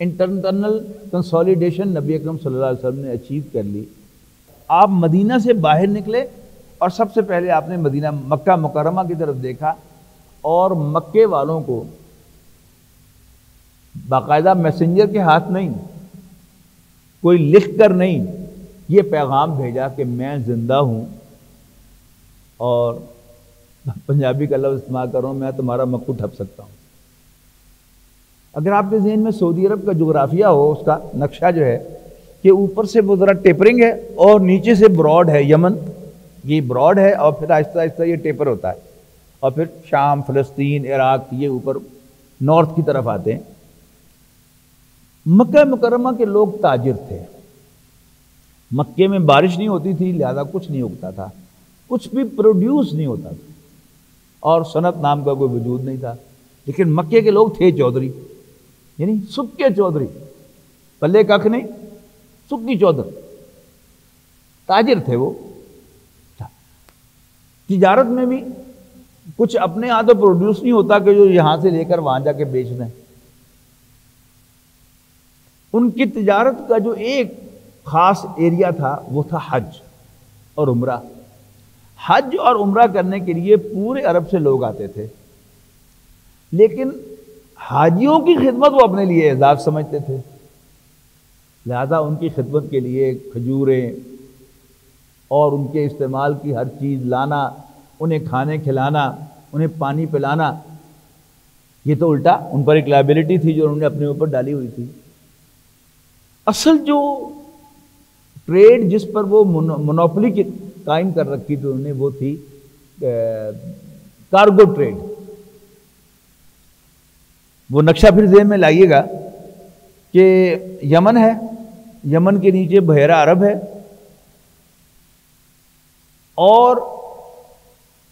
انٹرنل کنسولیڈیشن نبی اکرم صلی اللہ علیہ وسلم نے اچیو کر لی. آپ مدینہ سے باہر نکلے اور سب سے پہلے آپ نے مدینہ مکہ مکرمہ کی طرف دیکھا اور مکے والوں کو باقاعدہ میسنجر کے ہاتھ نہیں، کوئی لکھ کر نہیں، یہ پیغام بھیجا کہ میں زندہ ہوں اور پنجابی کا لفظ استعمال کروں، میں تمہارا مکو ٹھپ سکتا ہوں. اگر آپ کے ذہن میں سعودی عرب کا جغرافیہ ہو، اس کا نقشہ جو ہے کہ اوپر سے وہ ذرا ٹیپرنگ ہے اور نیچے سے براڈ ہے، یمن یہ براڈ ہے اور پھر آہستہ آہستہ یہ ٹیپر ہوتا ہے اور پھر شام، فلسطین، عراق یہ اوپر نارتھ کی طرف آتے ہیں. مکہ مکرمہ کے لوگ تاجر تھے، مکے میں بارش نہیں ہوتی تھی لہذا کچھ نہیں اگتا تھا، کچھ بھی پروڈیوس نہیں ہوتا تھا اور صنعت نام کا کوئی وجود نہیں تھا. لیکن مکے کے لوگ تھے چودھری، یعنی سکے چودھری، پلے ککھ نہیں، سکی چودھر، تاجر تھے وہ. تجارت میں بھی کچھ اپنے ہاں تو پروڈیوس نہیں ہوتا کہ جو یہاں سے لے کر وہاں جا کے بیچ دیں. ان کی تجارت کا جو ایک خاص ایریا تھا وہ تھا حج اور عمرہ. حج اور عمرہ کرنے کے لیے پورے عرب سے لوگ آتے تھے، لیکن حاجیوں کی خدمت وہ اپنے لیے اعزاز سمجھتے تھے، لہذا ان کی خدمت کے لیے کھجوریں اور ان کے استعمال کی ہر چیز لانا، انہیں کھانے کھلانا، انہیں پانی پلانا، یہ تو الٹا ان پر ایک لائبلٹی تھی جو انہوں نے اپنے اوپر ڈالی ہوئی تھی. اصل جو ٹریڈ جس پر وہ مونوپلی قائم کر رکھی تھی انہوں نے وہ تھی کارگو ٹریڈ. وہ نقشہ پھر ذہن میں لائیے گا کہ یمن ہے، یمن کے نیچے بحیرہ عرب ہے اور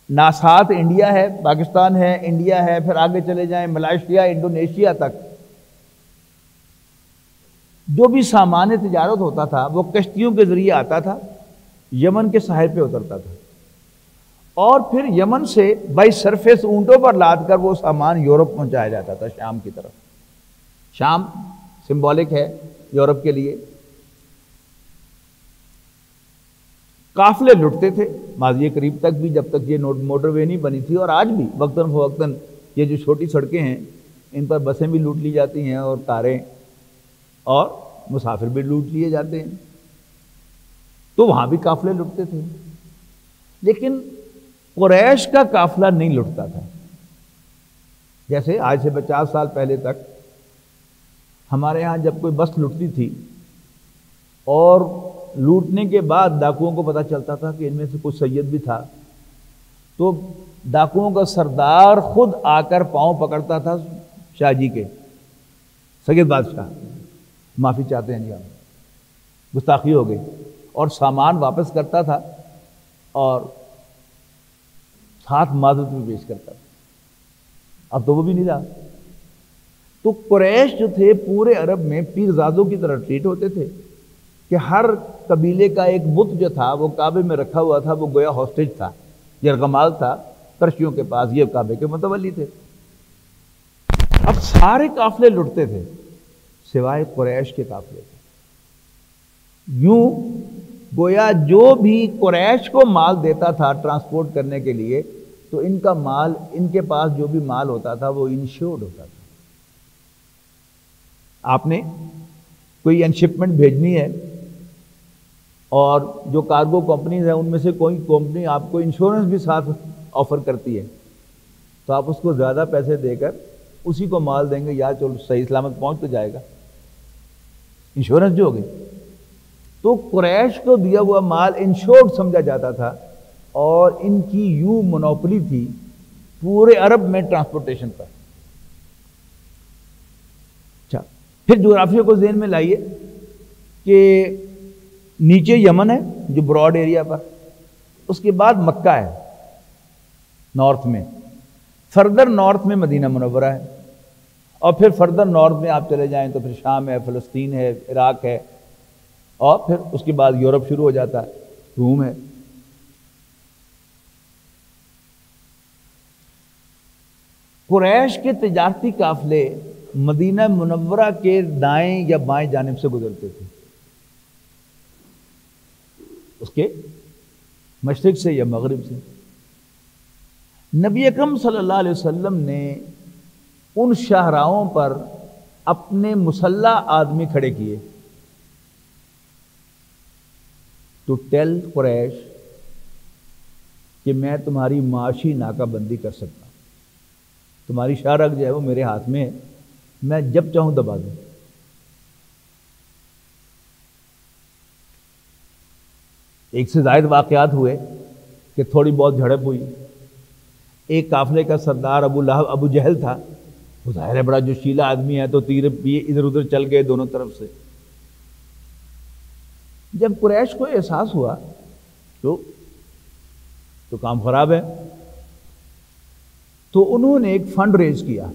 ناسات انڈیا ہے، پاکستان ہے، انڈیا ہے، پھر آگے چلے جائیں ملائیشیا، انڈونیشیا تک. جو بھی سامان تجارت ہوتا تھا وہ کشتیوں کے ذریعے آتا تھا، یمن کے ساحل پہ اترتا تھا اور پھر یمن سے بائی سرفیس اونٹوں پر لاد کر وہ سامان یورپ پہنچایا جاتا تھا، شام کی طرف. شام سمبولک ہے یورپ کے لیے. قافلے لٹتے تھے، ماضی قریب تک بھی، جب تک یہ موٹر وے نہیں بنی تھی، اور آج بھی وقتاً فوقتاً یہ جو چھوٹی سڑکیں ہیں ان پر بسیں بھی لوٹ لی جاتی ہیں اور کاریں، اور مسافر بھی لوٹ لیے جاتے ہیں، تو وہاں بھی قافلے لٹتے تھے۔ لیکن قریش کا قافلہ نہیں لٹتا تھا۔ جیسے آج سے 50 سال پہلے تک ہمارے ہاں جب کوئی بس لٹتی تھی اور لوٹنے کے بعد ڈاکوؤں کو پتہ چلتا تھا کہ ان میں سے کوئی سید بھی تھا، تو ڈاکوؤں کا سردار خود آ کر پاؤں پکڑتا تھا شاہ جی کے، سید بادشاہ معافی چاہتے ہیں جی، آپ گستاخی ہو گئی، اور سامان واپس کرتا تھا اور ساتھ معذرت بھی پیش کرتا تھا۔ اب تو وہ بھی نہیں رہا۔ تو قریش جو تھے پورے عرب میں پیرزادوں کی طرح ٹریٹ ہوتے تھے کہ ہر قبیلے کا ایک بت جو تھا وہ کعبے میں رکھا ہوا تھا، وہ گویا ہاسٹیج تھا، یرغمال تھا ترشیوں کے پاس، یہ کعبے کے متولی تھے۔ اب سارے قافلے لٹتے تھے سوائے قریش کے قافلے کے۔ یوں گویا جو بھی قریش کو مال دیتا تھا ٹرانسپورٹ کرنے کے لیے، تو ان کا مال، ان کے پاس جو بھی مال ہوتا تھا وہ انشورڈ ہوتا تھا۔ آپ نے کوئی انشپمنٹ بھیجنی ہے اور جو کارگو کمپنیز ہیں ان میں سے کوئی کمپنی آپ کو انشورنس بھی ساتھ آفر کرتی ہے، تو آپ اس کو زیادہ پیسے دے کر اسی کو مال دیں گے، یا چلو صحیح سلامت پہنچ تو جائے گا، انشورنس جو ہوگی۔ تو قریش کو دیا ہوا مال انشورڈ سمجھا جاتا تھا، اور ان کی یوں منوپلی تھی پورے عرب میں ٹرانسپورٹیشن پر۔ اچھا، پھر جغرافیہ کو ذہن میں لائیے کہ نیچے یمن ہے جو براڈ ایریا پر، اس کے بعد مکہ ہے نارتھ میں، فردر نارتھ میں مدینہ منورہ ہے، اور پھر فردر نارتھ میں آپ چلے جائیں تو پھر شام ہے، فلسطین ہے، عراق ہے، اور پھر اس کے بعد یورپ شروع ہو جاتا ہے، روم ہے۔ قریش کے تجارتی قافلے مدینہ منورہ کے دائیں یا بائیں جانب سے گزرتے تھے، اس کے مشرق سے یا مغرب سے۔ نبی اکرم صلی اللہ علیہ وسلم نے ان شاہراہوں پر اپنے مسلح آدمی کھڑے کیے ٹو ٹیل قریش کہ میں تمہاری معاشی ناکہ بندی کر سکتا ہوں، تمہاری شاہراہ جو ہے وہ میرے ہاتھ میں ہے، میں جب چاہوں دبا دوں۔ ایک سے زائد واقعات ہوئے کہ تھوڑی بہت جھڑپ ہوئی۔ ایک قافلے کا سردار ابو لہب ابو جہل تھا، وہ ظاہر ہے بڑا جوشیلا آدمی ہے، تو تیر بھی ادھر ادھر چل گئے دونوں طرف سے۔ جب قریش کو احساس ہوا تو کام خراب ہے، تو انہوں نے ایک فنڈ ریز کیا۔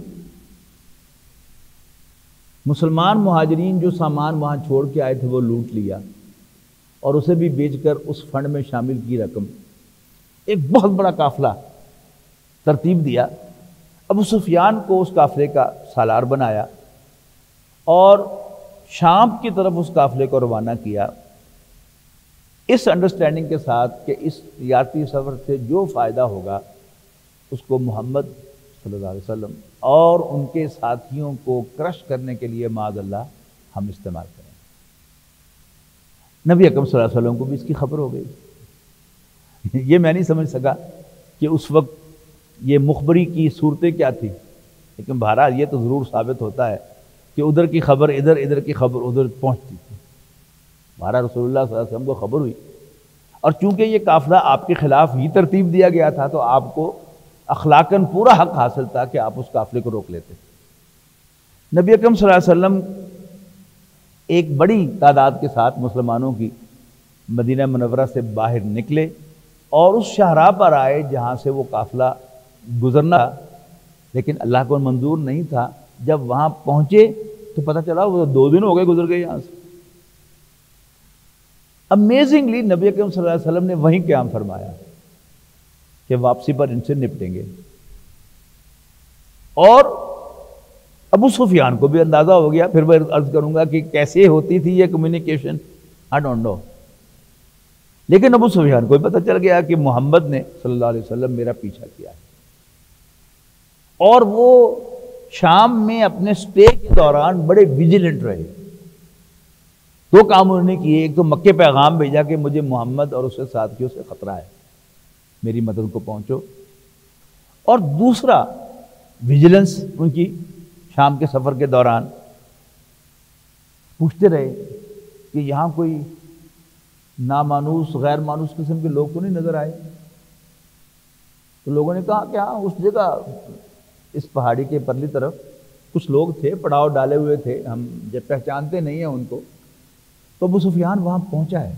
مسلمان مہاجرین جو سامان وہاں چھوڑ کے آئے تھے وہ لوٹ لیا، اور اسے بھی بیچ کر اس فنڈ میں شامل کی رقم، ایک بہت بڑا قافلہ ترتیب دیا۔ ابو سفیان کو اس قافلے کا سالار بنایا اور شام کی طرف اس قافلے کو روانہ کیا، اس انڈرسٹینڈنگ کے ساتھ کہ اس تجارتی سفر سے جو فائدہ ہوگا اس کو محمد صلی اللہ علیہ وسلم اور ان کے ساتھیوں کو کرش کرنے کے لیے معاذ اللہ ہم استعمال کریں۔ نبی اکرم صلی اللہ علیہ وسلم کو بھی اس کی خبر ہو گئی۔ یہ میں نہیں سمجھ سکا کہ اس وقت یہ مخبری کی صورتیں کیا تھی، لیکن بہرحال یہ تو ضرور ثابت ہوتا ہے کہ ادھر کی خبر ادھر، ادھر کی خبر ادھر پہنچتی تھی۔ بہرحال رسول اللہ صلی اللہ علیہ وسلم کو خبر ہوئی، اور چونکہ یہ قافلہ آپ کے خلاف ہی ترتیب دیا گیا تھا تو آپ کو اخلاقاً پورا حق حاصل تھا کہ آپ اس قافلے کو روک لیتے۔ نبی اکرم صلی اللہ علیہ وسلم ایک بڑی تعداد کے ساتھ مسلمانوں کی مدینہ منورہ سے باہر نکلے اور اس شاہراہ پر آئے جہاں سے وہ قافلہ گزرنا، لیکن اللہ کو منظور نہیں تھا۔ جب وہاں پہنچے تو پتہ چلا وہ 2 دن ہو گئے گزر گئے یہاں سے۔ امیزنگلی نبی اکرم صلی اللہ علیہ وسلم نے وہیں قیام فرمایا کہ واپسی پر ان سے نپٹیں گے، اور ابو سفیان کو بھی اندازہ ہو گیا۔ پھر میں عرض کروں گا کہ کیسے ہوتی تھی یہ کمیونیکیشن، آئی ڈونٹ نو، لیکن ابو سفیان کو پتہ چل گیا کہ محمد نے صلی اللہ علیہ وسلم میرا پیچھا کیا ہے، اور وہ شام میں اپنے سٹے کے دوران بڑے ویجیلنٹ رہے۔ دو کام انہوں نے کیے، ایک تو مکے پیغام بھیجا کہ مجھے محمد اور اس کے ساتھیوں سے خطرہ ہے، میری مدد کو پہنچو، اور دوسرا ویجیلنس ان کی شام کے سفر کے دوران پوچھتے رہے کہ یہاں کوئی نامانوس غیر مانوس قسم کے لوگ تو نہیں نظر آئے۔ تو لوگوں نے کہا کہ ہاں اس جگہ اس پہاڑی کے پرلی طرف کچھ لوگ تھے، پڑاؤ ڈالے ہوئے تھے، ہم جب پہچانتے نہیں ہیں ان کو۔ تو ابو سفیان وہاں پہنچا ہے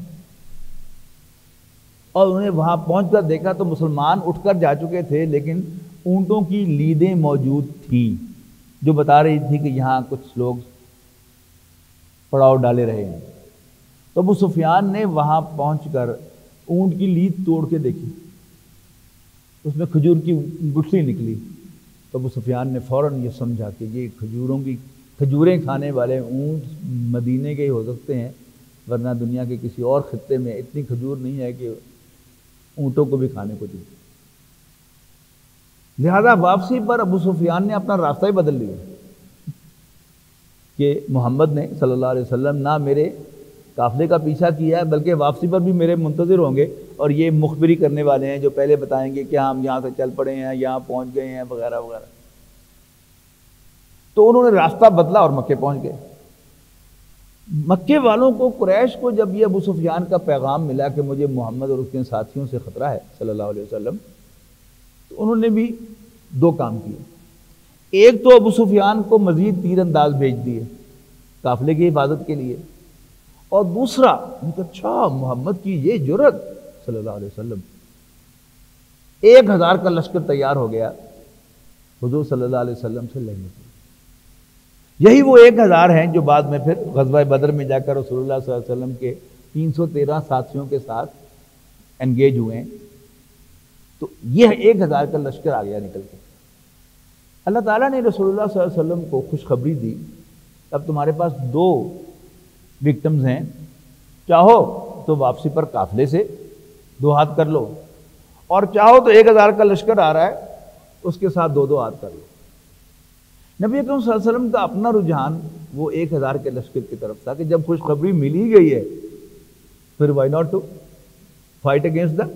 اور انہوں نے وہاں پہنچ کر دیکھا تو مسلمان اٹھ کر جا چکے تھے، لیکن اونٹوں کی لیدیں موجود تھیں جو بتا رہی تھی کہ یہاں کچھ لوگ پڑاؤ ڈالے رہے ہیں۔ تو ابو سفیان نے وہاں پہنچ کر اونٹ کی لید توڑ کے دیکھی، اس میں کھجور کی گٹھلی نکلی۔ تو ابو سفیان نے فوراً یہ سمجھا کہ یہ کھجوریں کھانے والے اونٹ مدینے کے ہی ہو سکتے ہیں، ورنہ دنیا کے کسی اور خطے میں اتنی کھجور نہیں ہے کہ اونٹوں کو بھی کھانے کو دی۔ لہذا واپسی پر ابو سفیان نے اپنا راستہ ہی بدل لیا کہ محمد نے صلی اللہ علیہ وسلم نہ میرے قافلے کا پیچھا کیا ہے بلکہ واپسی پر بھی میرے منتظر ہوں گے، اور یہ مخبری کرنے والے ہیں جو پہلے بتائیں گے کہ ہم یہاں سے چل پڑے ہیں، یہاں پہنچ گئے ہیں، وغیرہ وغیرہ۔ تو انہوں نے راستہ بدلا اور مکے پہنچ گئے۔ مکے والوں کو، قریش کو، جب یہ ابو سفیان کا پیغام ملا کہ مجھے محمد اور اس کے ساتھیوں سے خطرہ ہے صلی اللہ علیہ وسلم، تو انہوں نے بھی دو کام کیے۔ ایک تو ابو سفیان کو مزید تیر انداز بھیج دیے قافلے کی حفاظت کے لیے، اور دوسرا اچھا محمد کی یہ جرأت صلی اللہ علیہ وسلم، 1000 کا لشکر تیار ہو گیا حضور صلی اللہ علیہ وسلم سے لڑنے کے لیے۔ یہی وہ 1000 ہیں جو بعد میں پھر غزوہ بدر میں جا کر رسول اللہ صلی اللہ علیہ وسلم کے 313 ساتھیوں کے ساتھ انگیج ہوئے ہیں۔ تو یہ 1000 کا لشکر آ گیا نکل کے۔ اللہ تعالیٰ نے رسول اللہ صلی اللہ علیہ وسلم کو خوشخبری دی، اب تمہارے پاس 2 وکٹمز ہیں، چاہو تو واپسی پر قافلے سے 2 ہاتھ کر لو، اور چاہو تو 1000 کا لشکر آ رہا ہے اس کے ساتھ 2 ہاتھ کر لو۔ نبی اکرم صلی اللہ علیہ وسلم کا اپنا رجحان وہ 1000 کے لشکر کی طرف تھا کہ جب خوشخبری مل ہی گئی ہے پھر why not to fight against them۔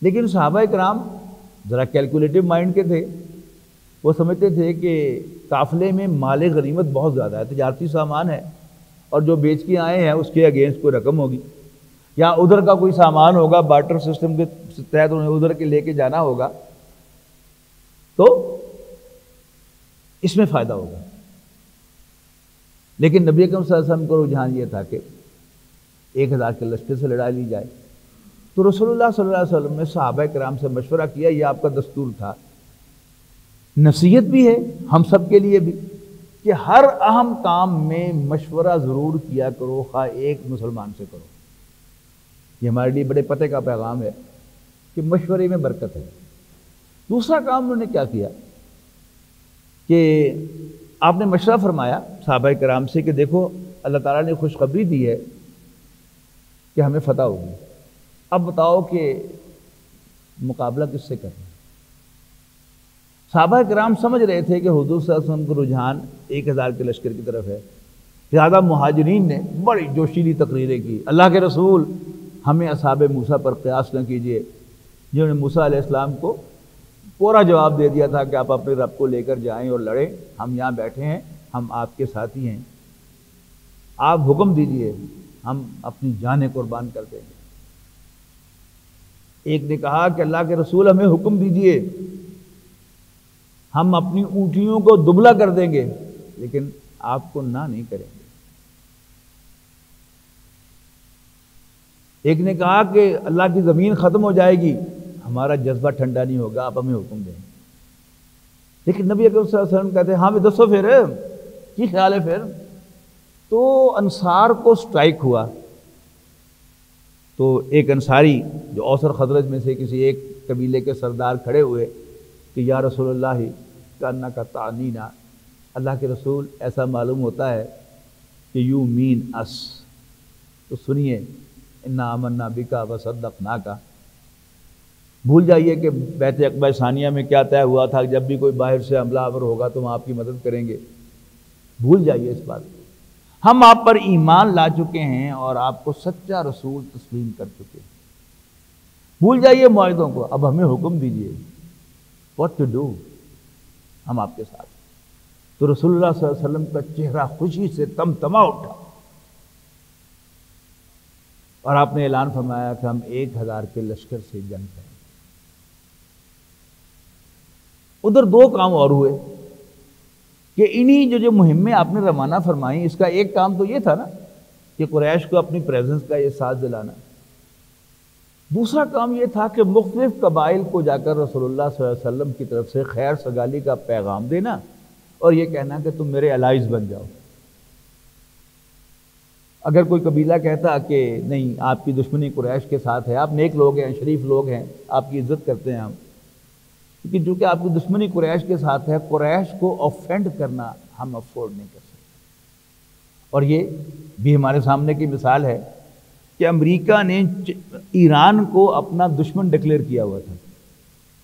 لیکن صحابہ کرام ذرا کیلکولیٹو مائنڈ کے تھے، وہ سمجھتے تھے کہ قافلے میں مال غنیمت بہت زیادہ ہے، تجارتی سامان ہے، اور جو بیچ کے آئے ہیں اس کے اگینسٹ کوئی رقم ہوگی، یا ادھر کا کوئی سامان ہوگا، بارٹر سسٹم کے تحت انہیں ادھر کے لے کے جانا ہوگا، تو اس میں فائدہ ہوگا۔ لیکن نبی اکرم صلی اللہ علیہ وسلم کو رجحان یہ تھا کہ 1000 کے لشکر سے لڑائی لی جائے۔ تو رسول اللہ صلی اللہ علیہ وسلم نے صحابہ کرام سے مشورہ کیا، یہ آپ کا دستور تھا، نصیحت بھی ہے ہم سب کے لیے بھی، کہ ہر اہم کام میں مشورہ ضرور کیا کرو، خواہ ایک مسلمان سے کرو۔ یہ ہمارے لیے بڑے پتے کا پیغام ہے کہ مشورے میں برکت ہے۔ دوسرا کام انہوں نے کیا کیا کہ آپ نے مشورہ فرمایا صحابہ کرام سے کہ دیکھو اللہ تعالیٰ نے خوشخبری دی ہے کہ ہمیں فتح ہوگی، اب بتاؤ کہ مقابلہ کس سے کرنا ہے۔ صحابہ کرام سمجھ رہے تھے کہ حضور صلی اللہ علیہ وسلم کو رجحان 1000 کے لشکر کی طرف ہے، لہذا مہاجرین نے بڑی جوشیلی تقریریں کی، اللہ کے رسول ہمیں اصحاب موسیٰ پر قیاس نہ کیجیے، جنہوں نے موسیٰ علیہ السلام کو پورا جواب دے دیا تھا کہ آپ اپنے رب کو لے کر جائیں اور لڑیں، ہم یہاں بیٹھے ہیں، ہم آپ کے ساتھی ہیں، آپ حکم دیجئے، ہم اپنی جانیں قربان کر دیں گے۔ ایک نے کہا کہ اللہ کے رسول ہمیں حکم دیجئے، ہم اپنی اونٹیوں کو دبلا کر دیں گے لیکن آپ کو نہ نہیں کریں گے۔ ایک نے کہا کہ اللہ کی زمین ختم ہو جائے گی، ہمارا جذبہ ٹھنڈا نہیں ہوگا، آپ ہمیں حکم دیں۔ لیکن نبی اکرم صلی اللہ علیہ وسلم کہتے ہیں ہاں بھی دسو پھر کی خیال ہے پھر؟ تو انصار کو سٹرائک ہوا، تو ایک انصاری جو اوس اور خزرج میں سے کسی ایک قبیلے کے سردار کھڑے ہوئے کہ یا رسول اللہ کأنہ کا تعنینا، اللہ کے رسول ایسا معلوم ہوتا ہے کہ یو مین اس، تو سنیے انا آمنا بکا وصدقناک۔ بھول جائیے کہ بیعت عقبہ ثانیہ میں کیا طے ہوا تھا، جب بھی کوئی باہر سے حملہ آور ہوگا تو ہم آپ کی مدد کریں گے۔ بھول جائیے اس بات کو، ہم آپ پر ایمان لا چکے ہیں اور آپ کو سچا رسول تسلیم کر چکے ہیں۔ بھول جائیے معاہدوں کو، اب ہمیں حکم دیجیے what to do، ہم آپ کے ساتھ۔ تو رسول اللہ صلی اللہ علیہ وسلم کا چہرہ خوشی سے تمتما اٹھا اور آپ نے اعلان فرمایا کہ ہم 1000 کے لشکر سے جنگ کریں۔ ادھر دو کام اور ہوئے کہ انہی جو مہمیں آپ نے روانہ فرمائیں، اس کا ایک کام تو یہ تھا نا کہ قریش کو اپنی پریزنس کا احساس دلانا۔ دوسرا کام یہ تھا کہ مختلف قبائل کو جا کر رسول اللہ صلی اللہ علیہ وسلم کی طرف سے خیر سگالی کا پیغام دینا اور یہ کہنا کہ تم میرے الائز بن جاؤ۔ اگر کوئی قبیلہ کہتا کہ نہیں، آپ کی دشمنی قریش کے ساتھ ہے، آپ نیک لوگ ہیں، شریف لوگ ہیں، آپ کی عزت کرتے ہیں ہم، لیکن چونکہ آپ کی دشمنی قریش کے ساتھ ہے، قریش کو آفینڈ کرنا ہم افورڈ نہیں کر سکتے۔ اور یہ بھی ہمارے سامنے کی مثال ہے کہ امریکہ نے ایران کو اپنا دشمن ڈکلیئر کیا ہوا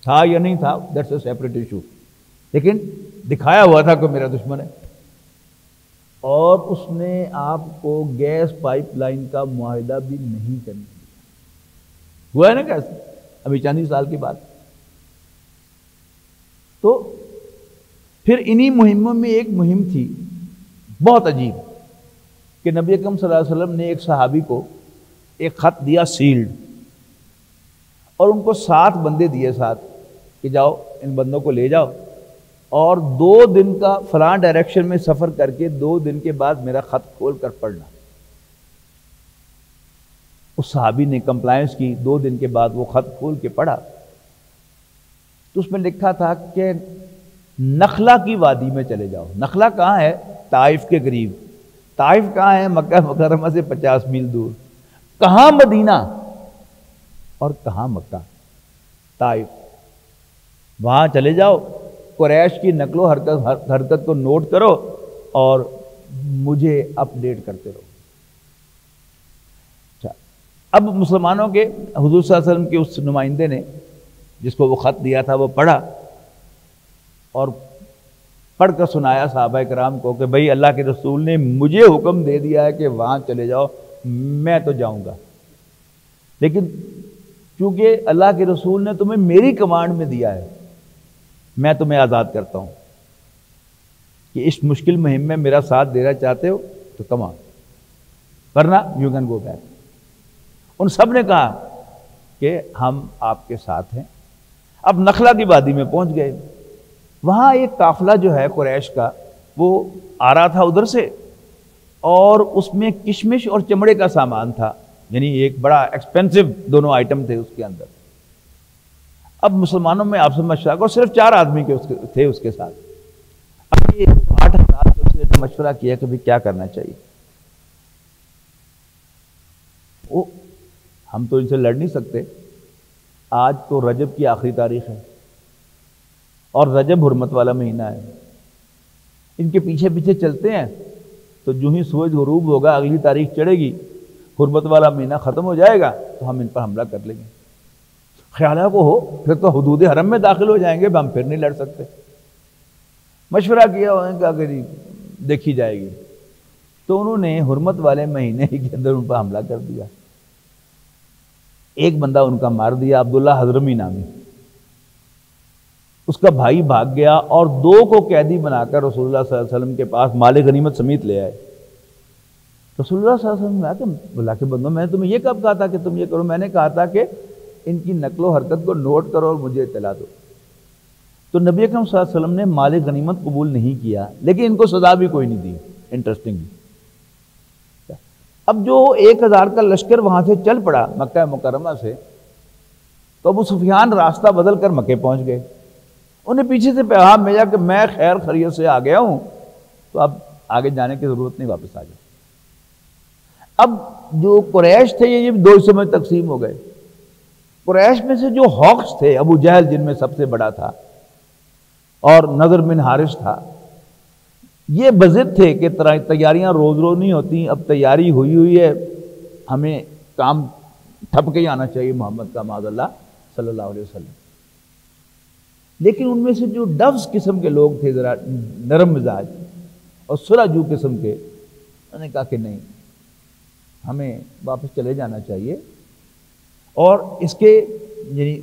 تھا یا نہیں تھا، دیٹس اے سیپریٹ ایشو، لیکن دکھایا ہوا تھا کہ میرا دشمن ہے۔ اور اس نے آپ کو گیس پائپ لائن کا معاہدہ بھی نہیں کرنے دیا۔ ہوا ہے نا کیسے، ابھی چند ہی سال کی بات۔ تو پھر انہی مہموں میں ایک مہم تھی بہت عجیب کہ نبی اکرم صلی اللہ علیہ وسلم نے ایک صحابی کو ایک خط دیا سیلڈ، اور ان کو 7 بندے دیے ساتھ کہ جاؤ ان بندوں کو لے جاؤ اور 2 دن کا فلاں ڈائریکشن میں سفر کر کے 2 دن کے بعد میرا خط کھول کر پڑھنا۔ اس صحابی نے کمپلائنس کی، 2 دن کے بعد وہ خط کھول کے پڑھا تو اس میں لکھا تھا کہ نخلا کی وادی میں چلے جاؤ۔ نخلا کہاں ہے؟ طائف کے قریب۔ طائف کہاں ہے؟ مکہ مکرمہ سے 50 میل دور۔ کہاں مدینہ اور کہاں مکہ؟ طائف۔ وہاں چلے جاؤ، قریش کی نقل و حرکت کو نوٹ کرو اور مجھے اپ ڈیٹ کرتے رہو۔ اچھا، اب مسلمانوں کے حضور صلی اللہ علیہ وسلم کے اس نمائندے نے جس کو وہ خط دیا تھا وہ پڑھا اور پڑھ کر سنایا صحابہ کرام کو کہ بھئی اللہ کے رسول نے مجھے حکم دے دیا ہے کہ وہاں چلے جاؤ، میں تو جاؤں گا، لیکن چونکہ اللہ کے رسول نے تمہیں میری کمانڈ میں دیا ہے، میں تمہیں آزاد کرتا ہوں کہ اس مشکل مہم میں میرا ساتھ دینا چاہتے ہو تو کم آؤ، ورنہ یو کین گو بیک۔ ان سب نے کہا کہ ہم آپ کے ساتھ ہیں۔ اب نخلا کی وادی میں پہنچ گئے، وہاں ایک قافلہ جو ہے قریش کا وہ آ رہا تھا ادھر سے، اور اس میں کشمش اور چمڑے کا سامان تھا، یعنی ایک بڑا ایکسپینسو دونوں آئٹم تھے اس کے اندر۔ اب مسلمانوں میں آپ سے مشورہ اور صرف 4 آدمی تھے اس کے ساتھ۔ اب یہ 8 حضرات نے مشورہ کیا کہ بھی کیا کرنا چاہیے۔ ہم تو ان سے لڑ نہیں سکتے، آج تو رجب کی آخری تاریخ ہے اور رجب حرمت والا مہینہ ہے، ان کے پیچھے پیچھے چلتے ہیں تو جو ہی سورج غروب ہوگا اگلی تاریخ چڑھے گی، حرمت والا مہینہ ختم ہو جائے گا تو ہم ان پر حملہ کر لیں گے۔ خیال کو ہو پھر تو حدود حرم میں داخل ہو جائیں گے، ہم پھر نہیں لڑ سکتے۔ مشورہ کیا انہوں نے کہ دیکھی جائے گی، تو انہوں نے حرمت والے مہینے کے اندر ان پر حملہ کر دیا۔ ایک بندہ ان کا مار دیا، عبداللہ حضرمی نامی، اس کا بھائی بھاگ گیا اور 2 کو قیدی بنا کر رسول اللہ صلی اللہ علیہ وسلم کے پاس مال غنیمت سمیت لے آئے۔ رسول اللہ صلی اللہ علیہ وسلم نے کہا کہ اللہ کے بندوں، میں نے تمہیں یہ کب کہا تھا کہ تم یہ کرو؟ میں نے کہا تھا کہ ان کی نقل و حرکت کو نوٹ کرو اور مجھے اطلاع دو۔ تو نبی اکرم صلی اللہ علیہ وسلم نے مال غنیمت قبول نہیں کیا، لیکن ان کو سزا بھی کوئی نہیں دی۔ انٹرسٹنگ۔ اب جو 1000 کا لشکر وہاں سے چل پڑا مکہ مکرمہ سے، تو ابو سفیان راستہ بدل کر مکے پہنچ گئے۔ انہیں پیچھے سے پیغام بھیجا کہ میں خیر خیریت سے آ گیا ہوں، تو اب آگے جانے کی ضرورت نہیں، واپس آ جاؤ۔ اب جو قریش تھے یہ 2 حصوں میں تقسیم ہو گئے۔ قریش میں سے جو ہوکس تھے، ابو جہل جن میں سب سے بڑا تھا اور نضر بن حارث تھا، یہ بضد تھے کہ تیاریاں روز روز نہیں ہوتی، اب تیاری ہوئی ہے، ہمیں کام ٹھپ کے ہی آنا چاہیے محمد کا معاذ اللہ صلی اللہ علیہ وسلم. لیکن ان میں سے جو ڈفز قسم کے لوگ تھے، ذرا نرم مزاج اور سلجھو قسم کے، انہوں نے کہا کہ نہیں، ہمیں واپس چلے جانا چاہیے. اور اس کے یعنی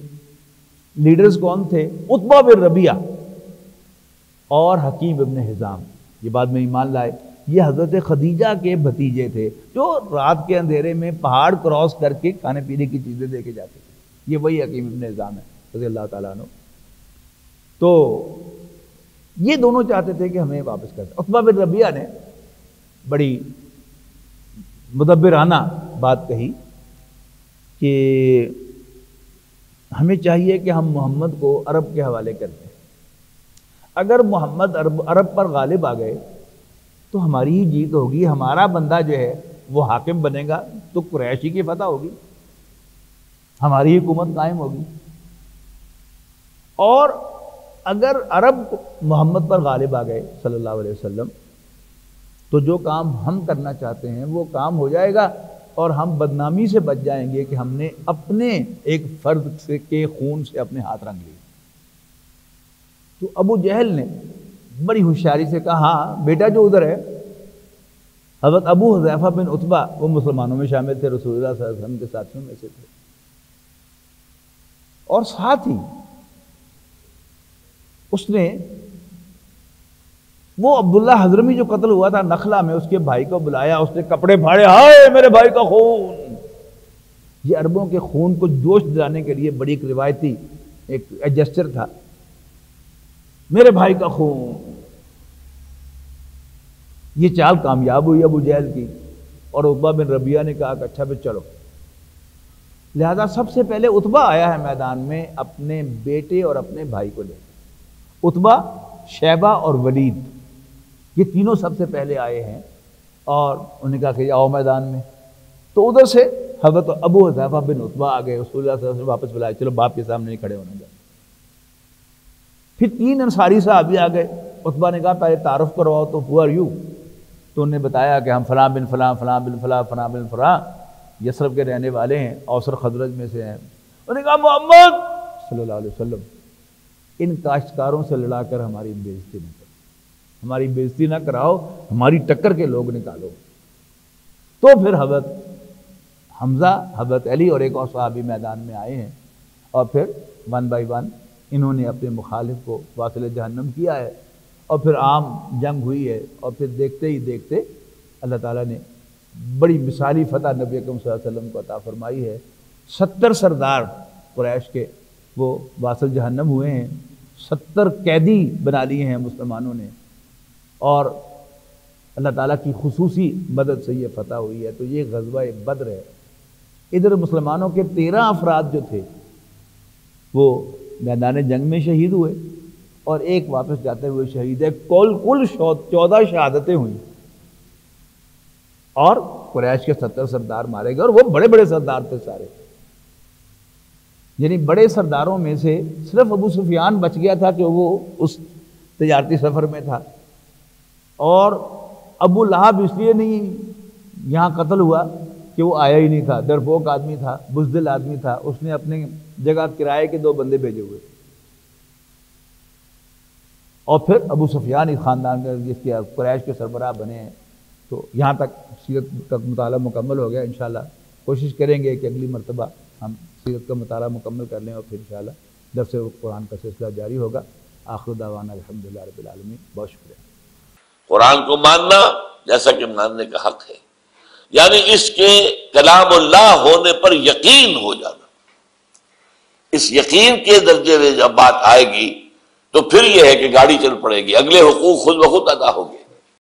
لیڈرز کون تھے؟ عتبہ بن ربیعہ اور حکیم ابن حزام، یہ بعد میں ایمان لائے. یہ حضرت خدیجہ کے بھتیجے تھے جو رات کے اندھیرے میں پہاڑ کراس کر کے کھانے پینے کی چیزیں دے کے جاتے تھے. یہ وہی حکیم ابن حزام ہے رضی اللہ تعالیٰ عنہ. تو یہ دونوں چاہتے تھے کہ ہمیں واپس کر دیں. عتبہ بن ربیعہ نے بڑی مدبرانہ بات کہی کہ ہمیں چاہیے کہ ہم محمد کو عرب کے حوالے کر دیں. اگر محمد عرب پر غالب آ گئے تو ہماری ہی جیت ہوگی، ہمارا بندہ جو ہے وہ حاکم بنے گا تو قریشی کی فتح ہوگی، ہماری ہی حکومت قائم ہوگی. اور اگر عرب محمد پر غالب آ گئے صلی اللہ علیہ وسلم تو جو کام ہم کرنا چاہتے ہیں وہ کام ہو جائے گا اور ہم بدنامی سے بچ جائیں گے کہ ہم نے اپنے ایک فرد کے خون سے اپنے ہاتھ رنگ لیے. تو ابو جہل نے بڑی ہوشیاری سے کہا ہاں بیٹا جو ادھر ہے. حضرت ابو حذیفہ بن عتبہ وہ مسلمانوں میں شامل تھے، رسول اللہ صلی اللہ علیہ وسلم کے ساتھیوں میں سے تھے. اور ساتھ ہی اس نے وہ عبداللہ حضرمی جو قتل ہوا تھا نخلا میں، اس کے بھائی کو بلایا، اس نے کپڑے پھاڑے، ہائے میرے بھائی کا خون. یہ عربوں کے خون کو جوش دلانے کے لیے بڑی ایک روایتی ایک جسچر تھا، میرے بھائی کا خون. یہ چال کامیاب ہوئی ابو جہل کی، اور عتبہ بن ربیعہ نے کہا کہ اچھا پھر چلو. لہذا سب سے پہلے عتبہ آیا ہے میدان میں اپنے بیٹے اور اپنے بھائی کو لے. عتبہ، شیبہ اور ولید یہ تینوں سب سے پہلے آئے ہیں اور انہوں نے کہا کہ آؤ میدان میں. تو ادھر سے حضرت ابو حذیفہ بن عتبہ آ گئے، رسول اللہ صلی اللہ علیہ وسلم واپس بلائے، چلو باپ کے سامنے نہیں کھڑے ہونا جائے. پھر 3 انصاری صحابی آ گئے. عتبہ نے کہا پہلے تعارف کرواؤ تو ہو آر یو؟ تو انہوں نے بتایا کہ ہم فلاں بن فلاں، فلاں بن فلاں، فلاں بن فلاں یثرب کے رہنے والے ہیں، اوس اور خزرج میں سے ہیں. انہوں نے کہا محمد صلی اللہ علیہ وسلم ان کاشتکاروں سے لڑا کر ہماری بےزتی نہ کرو، ہماری بےزتی نہ کراؤ، ہماری ٹکر کے لوگ نکالو. تو پھر حضرت حمزہ، حضرت علی اور ایک اور صحابی میدان میں آئے ہیں، اور پھر 1 بائی 1 انہوں نے اپنے مخالف کو واصل جہنم کیا ہے. اور پھر عام جنگ ہوئی ہے، اور پھر دیکھتے ہی دیکھتے اللہ تعالیٰ نے بڑی مثالی فتح نبی اکرم صلی اللہ علیہ وسلم کو عطا فرمائی ہے. 70 سردار قریش کے وہ واصل جہنم ہوئے ہیں، 70 قیدی بنا لیے ہیں مسلمانوں نے، اور اللہ تعالیٰ کی خصوصی مدد سے یہ فتح ہوئی ہے. تو یہ غزوہ بدر ہے. ادھر مسلمانوں کے 13 افراد جو تھے وہ میدان جنگ میں شہید ہوئے، اور ایک واپس جاتے ہوئے شہید ہے. کل 14 شہادتیں ہوئیں، اور قریش کے 70 سردار مارے گئے، اور وہ بڑے بڑے سردار تھے سارے. یعنی بڑے سرداروں میں سے صرف ابو سفیان بچ گیا تھا کہ وہ اس تجارتی سفر میں تھا، اور ابو لہب اس لیے نہیں یہاں قتل ہوا کہ وہ آیا ہی نہیں تھا، ڈرپوک آدمی تھا، بزدل آدمی تھا. اس نے اپنے جگہ کرائے کے 2 بندے بھیجے ہوئے. اور پھر ابو سفیان اس خاندان کا جس کے قریش کے سربراہ بنے ہیں. تو یہاں تک سیرت کا مطالعہ مکمل ہو گیا. انشاءاللہ کوشش کریں گے کہ اگلی مرتبہ ہم سیرت کا مطالعہ مکمل کر لیں، اور پھر انشاءاللہ درس قرآن کا سلسلہ جاری ہوگا. آخر دعوانا الحمدللہ رب العالمین. بہت شکریہ. قرآن کو ماننا جیسا کہ ماننے کا حق ہے، یعنی اس کے کلام اللہ ہونے پر یقین ہو جانا. اس یقین کے درجے میں جب بات آئے گی تو پھر یہ ہے کہ گاڑی چل پڑے گی، اگلے حقوق خود بخود ادا ہو گئے.